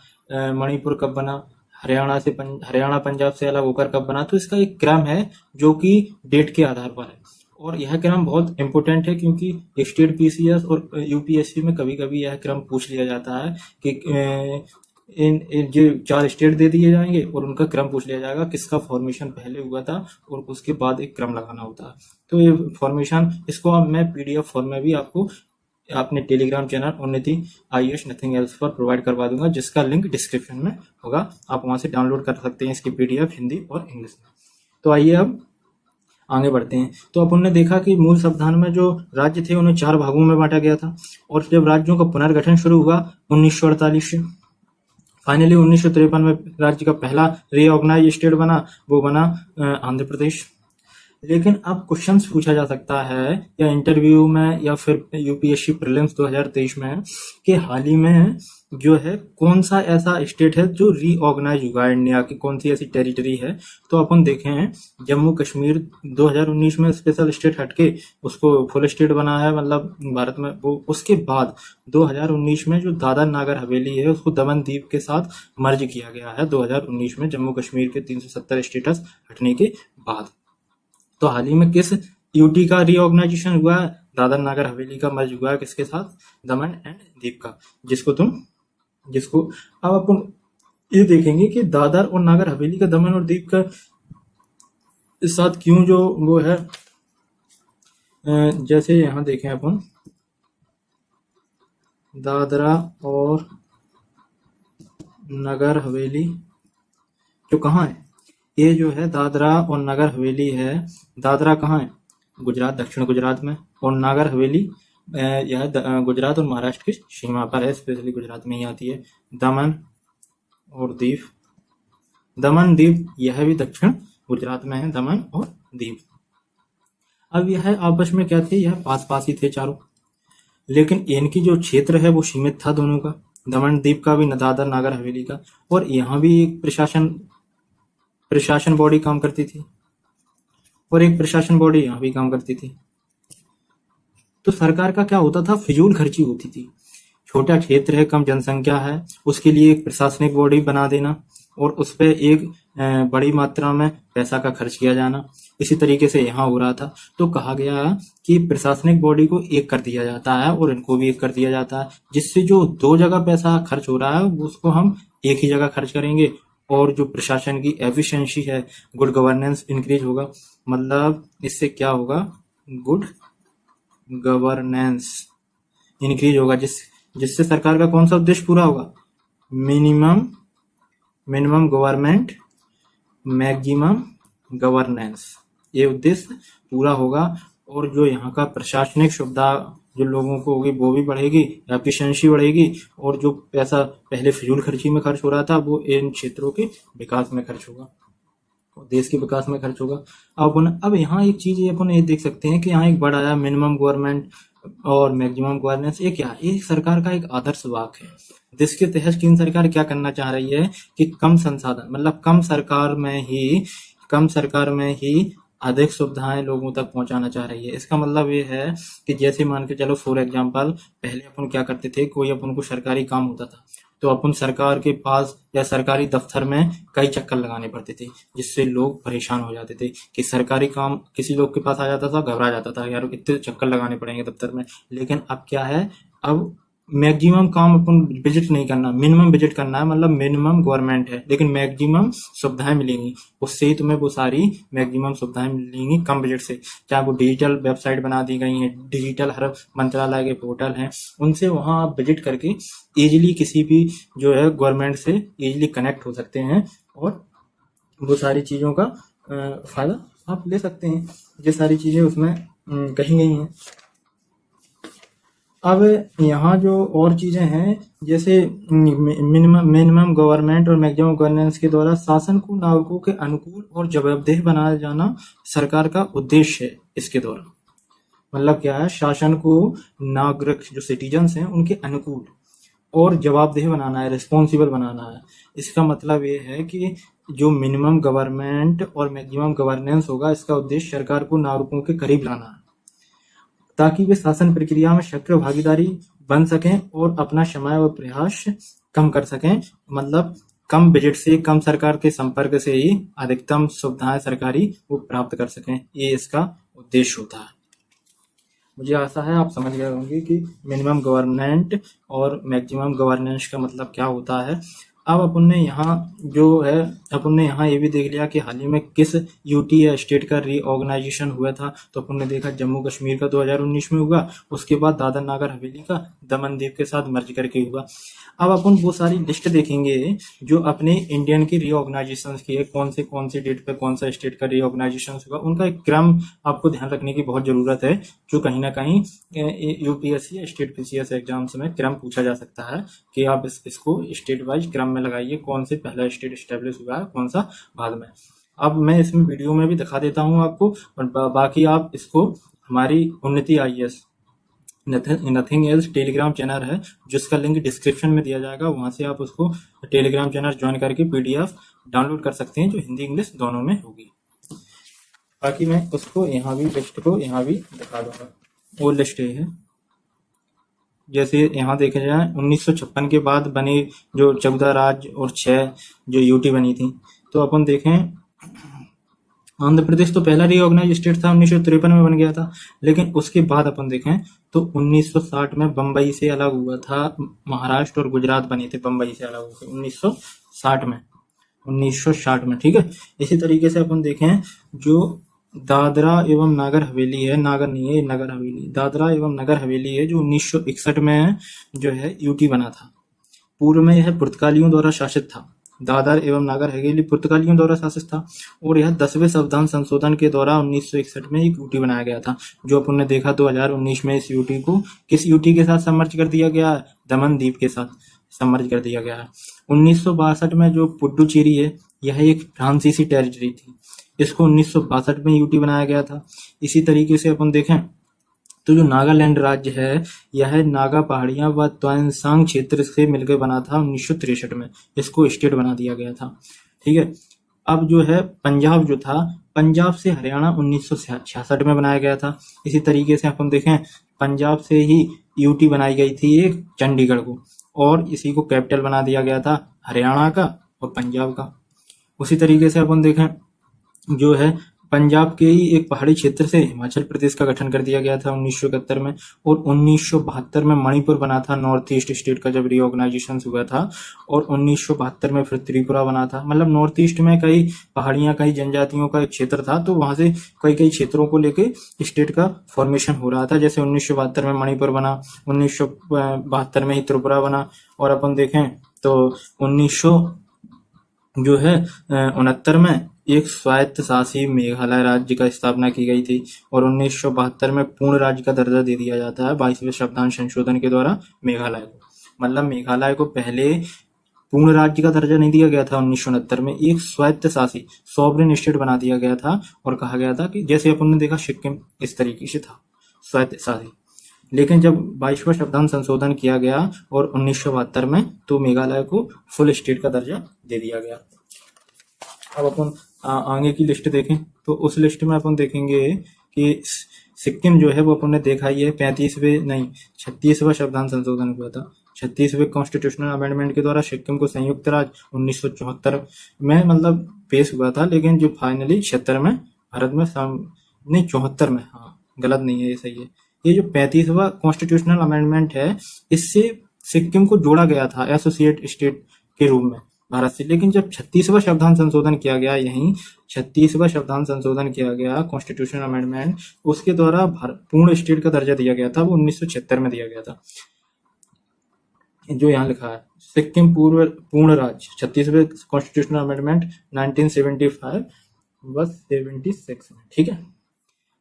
Speaker 1: मणिपुर कब बना, हरियाणा पंजाब से अलग होकर कब बना। तो इसका एक क्रम है जो कि डेट के आधार पर है, और यह क्रम बहुत इंपॉर्टेंट है क्योंकि स्टेट पीसीएस और यूपीएससी में कभी कभी यह क्रम पूछ लिया जाता है कि इन जो 4 स्टेट दे दिए जाएंगे और उनका क्रम पूछ लिया जाएगा किसका फॉर्मेशन पहले हुआ था, और उसके बाद एक क्रम लगाना होता है। तो ये फॉर्मेशन, इसको अब मैं पीडीएफ फॉर्म में भी आपको अपने टेलीग्राम चैनल उन्नति IAS नथिंग एल्स पर प्रोवाइड करवा दूंगा, जिसका लिंक डिस्क्रिप्शन में होगा। आप वहां से डाउनलोड कर सकते हैं इसकी पीडीएफ हिंदी और इंग्लिश में। तो आइए अब आगे बढ़ते हैं। तो अपन ने देखा कि मूल संविधान में जो राज्य थे उन्हें 4 भागों में बांटा गया था, और जब राज्यों का पुनर्गठन शुरू हुआ 1948 से, फाइनली 1953 में राज्य का पहला रीऑर्गेनाइज स्टेट बना, वो बना आंध्र प्रदेश। लेकिन अब क्वेश्चंस पूछा जा सकता है या इंटरव्यू में या फिर यूपीएससी प्रीलिम्स 2023 में कि हाल ही में जो है कौन सा ऐसा स्टेट है जो रीऑर्गेनाइज हुआ है इंडिया की, कौन सी ऐसी टेरिटरी है। तो अपन देखें जम्मू कश्मीर 2019 में स्पेशल स्टेट हटके उसको फुल स्टेट बना है, मतलब भारत में वो। उसके बाद 2019 में जो दादर नागर हवेली है उसको दमन दीप के साथ मर्ज किया गया है 2019 में, जम्मू कश्मीर के 370 स्टेटस हटने के बाद। तो हाल ही में किस यूटी का रीऑर्गेनाइजेशन हुआ है, दादर नागर हवेली का मर्ज हुआ है किसके साथ, दमन एंड दीप का, जिसको अब अपन ये देखेंगे कि दादर और नागर हवेली का दमन और दीप का इस साथ क्यों जो वो है। जैसे यहाँ देखें अपन दादरा और नगर हवेली जो कहाँ है, ये जो है दादरा और नगर हवेली है, दादरा कहाँ है, गुजरात, दक्षिण गुजरात में, और नागर हवेली यह गुजरात और महाराष्ट्र की सीमा पर है, स्पेशली गुजरात में ही आती है। दमन और दीव, दमन दीव यह भी दक्षिण गुजरात में है, दमन और दीव। अब यह आपस में क्या थे, यह पास पास ही थे चारों, लेकिन इनकी जो क्षेत्र है वो सीमित था दोनों का, दमन दीप का भी, दादर नागर हवेली का। और यहाँ भी एक प्रशासन बॉडी काम करती थी और एक प्रशासन बॉडी यहाँ भी काम करती थी। तो सरकार का क्या होता था, फिजूल खर्ची होती थी। छोटा क्षेत्र है, कम जनसंख्या है, उसके लिए एक प्रशासनिक बॉडी बना देना और उस पर एक बड़ी मात्रा में पैसा का खर्च किया जाना। इसी तरीके से यहाँ हो रहा था। तो कहा गया कि प्रशासनिक बॉडी को एक कर दिया जाता है और इनको भी एक कर दिया जाता है, जिससे जो 2 जगह पैसा खर्च हो रहा है उसको हम एक ही जगह खर्च करेंगे, और जो प्रशासन की एफिशिएंसी है, गुड गवर्नेंस इंक्रीज होगा। मतलब इससे क्या होगा, गुड गवर्नेंस इंक्रीज होगा, जिससे सरकार का कौन सा उद्देश्य पूरा होगा, मिनिमम गवर्नमेंट मैक्सिमम गवर्नेंस, ये उद्देश्य पूरा होगा। और जो यहाँ का प्रशासनिक सुविधा जो लोगों को होगी वो भी बढ़ेगी, एफिशिएंसी बढ़ेगी, और जो पैसा पहले फिजूल खर्ची में खर्च हो रहा था वो इन क्षेत्रों के विकास में खर्च होगा, देश के विकास में खर्च होगा। अब यहाँ एक चीज अपन ये देख सकते हैं कि यहाँ एक वर्ड आया मिनिमम गवर्नमेंट और मैक्सिमम गवर्नेंस। ये क्या, ये सरकार का एक आदर्श वाक्य है, जिसके तहत केंद्र सरकार क्या करना चाह रही है कि कम संसाधन, मतलब कम सरकार में ही अधिक सुविधाएं लोगों तक पहुंचाना चाह रही है। इसका मतलब ये है कि जैसे मान के चलो फॉर एग्जांपल, पहले अपन क्या करते थे, कोई अपन को सरकारी काम होता था तो अपन सरकार के पास या सरकारी दफ्तर में कई चक्कर लगाने पड़ते थे, जिससे लोग परेशान हो जाते थे कि सरकारी काम किसी लोग के पास आ जाता था, घबरा जाता था यार कितने चक्कर लगाने पड़ेंगे दफ्तर में। लेकिन अब क्या है, अब मैक्सिमम काम अपन विजिट नहीं करना, मिनिमम विजिट करना है, मतलब मिनिमम गवर्नमेंट है लेकिन मैक्सिमम सुविधाएं मिलेंगी, उससे ही तुम्हें वो सारी मैक्सिमम सुविधाएं मिलेंगी कम बजट से। चाहे वो डिजिटल वेबसाइट बना दी गई है, डिजिटल हर मंत्रालय के पोर्टल हैं, उनसे वहां आप विजिट करके इजीली किसी भी जो है गवर्नमेंट से इजीली कनेक्ट हो सकते हैं और वो सारी चीजों का फायदा आप ले सकते हैं। ये सारी चीजें उसमें कही गई हैं। अब यहाँ जो और चीजें हैं, जैसे मिनिमम गवर्नमेंट और मैक्सिमम गवर्नेंस के द्वारा शासन को नागरिकों के अनुकूल और जवाबदेह बनाया जाना सरकार का उद्देश्य है। इसके द्वारा मतलब क्या है, शासन को नागरिक जो सिटीजन्स हैं उनके अनुकूल और जवाबदेह बनाना है, रिस्पॉन्सिबल बनाना है। इसका मतलब ये है कि जो मिनिमम गवर्नमेंट और मैक्सिमम गवर्नेंस होगा, इसका उद्देश्य सरकार को नागरिकों के करीब लाना है ताकि वे शासन प्रक्रिया में सक्रिय भागीदारी बन सकें और अपना समय व प्रयास कम कर सकें। मतलब कम बजट से, कम सरकार के संपर्क से ही अधिकतम सुविधाएं सरकारी वो प्राप्त कर सकें, ये इसका उद्देश्य होता है। मुझे आशा है आप समझ गए होंगे कि मिनिमम गवर्नमेंट और मैक्सिमम गवर्नेंस का मतलब क्या होता है। अब अपन ने यहाँ जो है, अपन ने यहाँ ये भी देख लिया कि हाल ही में किस यूटी या स्टेट का रीऑर्गेनाइजेशन हुआ था। तो अपन ने देखा जम्मू कश्मीर का 2019 में हुआ, उसके बाद दादर नागर हवेली का दमन दीव के साथ मर्ज करके हुआ। अब अपन वो सारी लिस्ट देखेंगे जो अपने इंडियन की रीऑर्गेनाइजेशन की है, कौन सी डेट पे कौन सा स्टेट का रीऑर्गेनाइजेशन हुआ, उनका एक क्रम आपको ध्यान रखने की बहुत जरूरत है, जो कहीं ना कहीं यूपीएससी या स्टेट पीसीएस एग्जाम्स में क्रम पूछा जा सकता है कि आप इसको स्टेट वाइज क्रम में लगाइए, कौन से पहला स्टेट स्टेब्लिश हुआ है, कौन सा बाद में। अब मैं इसमें वीडियो में भी दिखा देता हूँ आपको, और बाकी आप इसको हमारी उन्नति IAS nothing else Telegram channel है, जिसका लिंक डिस्क्रिप्शन में दिया जाएगा, वहां से आप उसको टेलीग्राम चैनल ज्वाइन करके पीडीएफ डाउनलोड कर सकते हैं, जो हिंदी इंग्लिश दोनों में होगी। बाकी मैं उसको यहाँ भी लिस्ट को यहाँ भी दिखा दूंगा। वो लिस्ट है, जैसे यहाँ देखा जाए 1956 के बाद बने जो 14 राज्य और 6 जो यूटी बनी थी। तो अपन देखें, आंध्र प्रदेश तो पहला रीऑर्गेनाइज स्टेट था, 1953 में बन गया था। लेकिन उसके बाद अपन देखें तो 1960 में बम्बई से अलग हुआ था, महाराष्ट्र और गुजरात बने थे बम्बई से अलग होकर 1960 में। ठीक है, इसी तरीके से अपन देखें जो दादरा एवं नागर हवेली है, नागर नहीं है, नगर हवेली, दादरा एवं नगर हवेली है, जो 1961 में जो है यूटी बना था। पूर्व में यह पुर्तगालियों द्वारा शासित था। दादर एवं नागर हवेली पुर्तगालियों द्वारा शासित था, और यह 10वें संविधान संशोधन के द्वारा 1961 में एक यूटी बनाया गया था, जो अपन ने देखा 2019 में इस यूटी को किस यूटी के साथ समर्ज कर दिया गया है, दमन दीव के साथ समर्ज कर दिया गया है। 1962 में जो पुडुचेरी है, यह एक फ्रांसीसी टेरिटरी थी, इसको 1962 में यूटी बनाया गया था। इसी तरीके से अपन देखें तो जो नागालैंड राज्य है, यह नागा पहाड़ियां व त्वांगसांग क्षेत्र से मिलकर बना था 1963 में, इसको स्टेट बना दिया गया था। ठीक है, अब जो है पंजाब जो था, पंजाब से हरियाणा 1966 में बनाया गया था। इसी तरीके से अपन देखें, पंजाब से ही यूटी बनाई गई थी एक चंडीगढ़ को, और इसी को कैपिटल बना दिया गया था हरियाणा का और पंजाब का। उसी तरीके से अपन देखें जो है पंजाब के ही एक पहाड़ी क्षेत्र से हिमाचल प्रदेश का गठन कर दिया गया था 1971 में, और 1972 में मणिपुर बना था नॉर्थ ईस्ट स्टेट का जब रीऑर्गेनाइजेशन हुआ था, और 1972 में फिर त्रिपुरा बना था। मतलब नॉर्थ ईस्ट में कई पहाड़ियां, कई जनजातियों का एक क्षेत्र था, तो वहां से कई क्षेत्रों को लेके स्टेट का फॉर्मेशन हो रहा था। जैसे 1972 में मणिपुर बना, 1972 में ही त्रिपुरा बना, और अपन देखें तो 1969 में एक स्वायत्त शासी मेघालय राज्य का स्थापना की गई थी, और 1972 में पूर्ण राज्य का दर्जा दे दिया जाता है 22वें संविधान संशोधन के द्वारा मेघालय को। मतलब मेघालय को पहले पूर्ण राज्य का दर्जा नहीं दिया गया था, 1969 में एक स्वायत्त शासी सॉवरेन स्टेट बना दिया गया था, और कहा गया था कि जैसे अपन ने देखा सिक्किम इस तरीके से था स्वायत्त शासी। लेकिन जब 22वां संविधान संशोधन किया गया और 1972 में, तो मेघालय को फुल स्टेट का दर्जा दे दिया गया। अब अपन आगे की लिस्ट देखें तो उस लिस्ट में अपन देखेंगे कि सिक्किम जो है वो अपन ने देखा ही है 36वां संविधान संशोधन हुआ था। 36वें कॉन्स्टिट्यूशनल अमेंडमेंट के द्वारा सिक्किम को संयुक्त राज्य 1974 में मतलब पेश हुआ था, लेकिन जो फाइनली 76 में भारत में नहीं 74 में, हाँ गलत नहीं है, ये सही है। ये जो 35वां कॉन्स्टिट्यूशनल अमेंडमेंट है, इससे सिक्किम को जोड़ा गया था एसोसिएट स्टेट के रूप में भारत से। लेकिन जब 36वां संविधान संशोधन किया गया, यही 36वां संविधान संशोधन किया गया कॉन्स्टिट्यूशनल अमेंडमेंट, उसके द्वारा पूर्ण स्टेट का दर्जा दिया गया था, वो 1976 में दिया गया था। जो यहाँ लिखा है सिक्किम पूर्ण राज्य, 36वें कॉन्स्टिट्यूशनल अमेंडमेंट 1975 बस 76 में। ठीक है,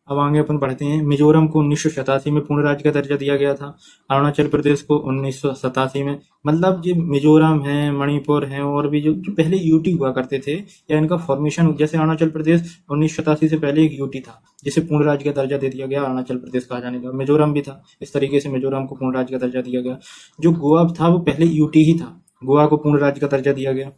Speaker 1: अब आगे अपन बढ़ते हैं। मिजोरम को 1987 में पूर्ण राज्य का दर्जा दिया गया था, अरुणाचल प्रदेश को 1987 में। मतलब जो मिजोरम है, मणिपुर है, और भी जो पहले यूटी हुआ करते थे, या इनका फॉर्मेशन, जैसे अरुणाचल प्रदेश 1987 से पहले एक यूटी था जिसे पूर्ण राज्य का दर्जा दे दिया गया, अरुणाचल प्रदेश कहा जाने लगा। मिजोरम भी था, इस तरीके से मिजोरम को पूर्ण राज्य का दर्जा दिया गया। जो गोवा था वो पहले यूटी ही था, गोवा को पूर्ण राज्य का दर्जा दिया गया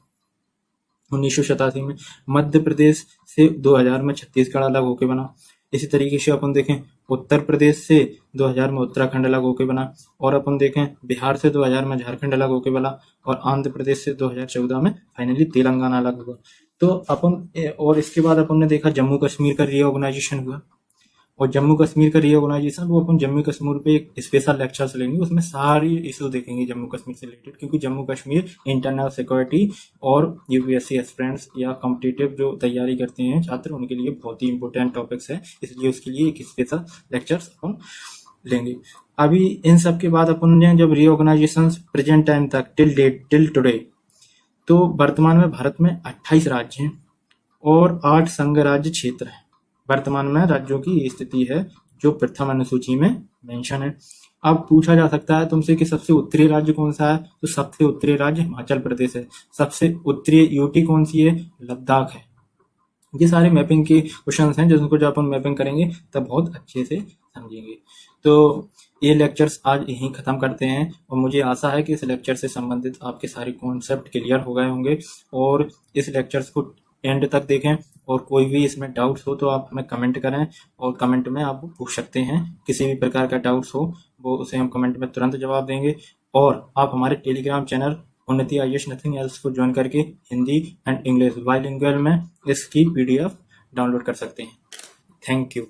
Speaker 1: 1987 में। मध्य प्रदेश से 2000 में छत्तीसगढ़ अलग होके बना। इसी तरीके से अपन देखें उत्तर प्रदेश से 2000 में उत्तराखंड अलग होके बना, और अपन देखें बिहार से 2000 में झारखंड अलग होके बना, और आंध्र प्रदेश से 2014 में फाइनली तेलंगाना अलग हुआ। तो अपन और इसके बाद अपन ने देखा जम्मू कश्मीर का रीऑर्गेनाइजेशन हुआ, और जम्मू कश्मीर का रीऑर्गेनाइजेशन वो अपन जम्मू कश्मीर पे एक स्पेशल लेक्चर्स लेंगे, उसमें सारी इशू देखेंगे जम्मू कश्मीर से रिलेटेड, क्योंकि जम्मू कश्मीर इंटरनल सिक्योरिटी और यूपीएससी एस्पिरेंट्स या कॉम्पिटिटिव जो तैयारी करते हैं छात्र उनके लिए बहुत ही इंपॉर्टेंट टॉपिक्स है, इसलिए उसके लिए एक स्पेशल लेक्चर्स अपन लेंगे। अभी इन सब के बाद अपन ने जब रीऑर्गेनाइजेशन प्रेजेंट टाइम तक टिल टुडे, तो वर्तमान में भारत में 28 राज्य हैं और 8 संघ राज्य क्षेत्र हैं। वर्तमान में राज्यों की स्थिति है जो प्रथम अनुसूची में मेंशन है। अब पूछा जा सकता है तुमसे कि सबसे उत्तरी राज्य कौन सा है, तो सबसे उत्तरी राज्य हिमाचल प्रदेश है। सबसे उत्तरी यूटी कौन सी है, लद्दाख है। ये सारे मैपिंग के क्वेश्चंस हैं जिनको जब अपन मैपिंग करेंगे तब बहुत अच्छे से समझेंगे। तो ये लेक्चर्स आज यहीं खत्म करते हैं, और मुझे आशा है कि इस लेक्चर से संबंधित आपके सारे कॉन्सेप्ट क्लियर हो गए होंगे, और इस लेक्चर्स को एंड तक देखें, और कोई भी इसमें डाउट्स हो तो आप हमें कमेंट करें, और कमेंट में आप पूछ सकते हैं। किसी भी प्रकार का डाउट्स हो वो उसे हम कमेंट में तुरंत जवाब देंगे। और आप हमारे टेलीग्राम चैनल उन्नति IAS नथिंग एल्स को ज्वाइन करके हिंदी एंड इंग्लिश बाइलिंगुअल में इसकी PDF डाउनलोड कर सकते हैं। Thank you.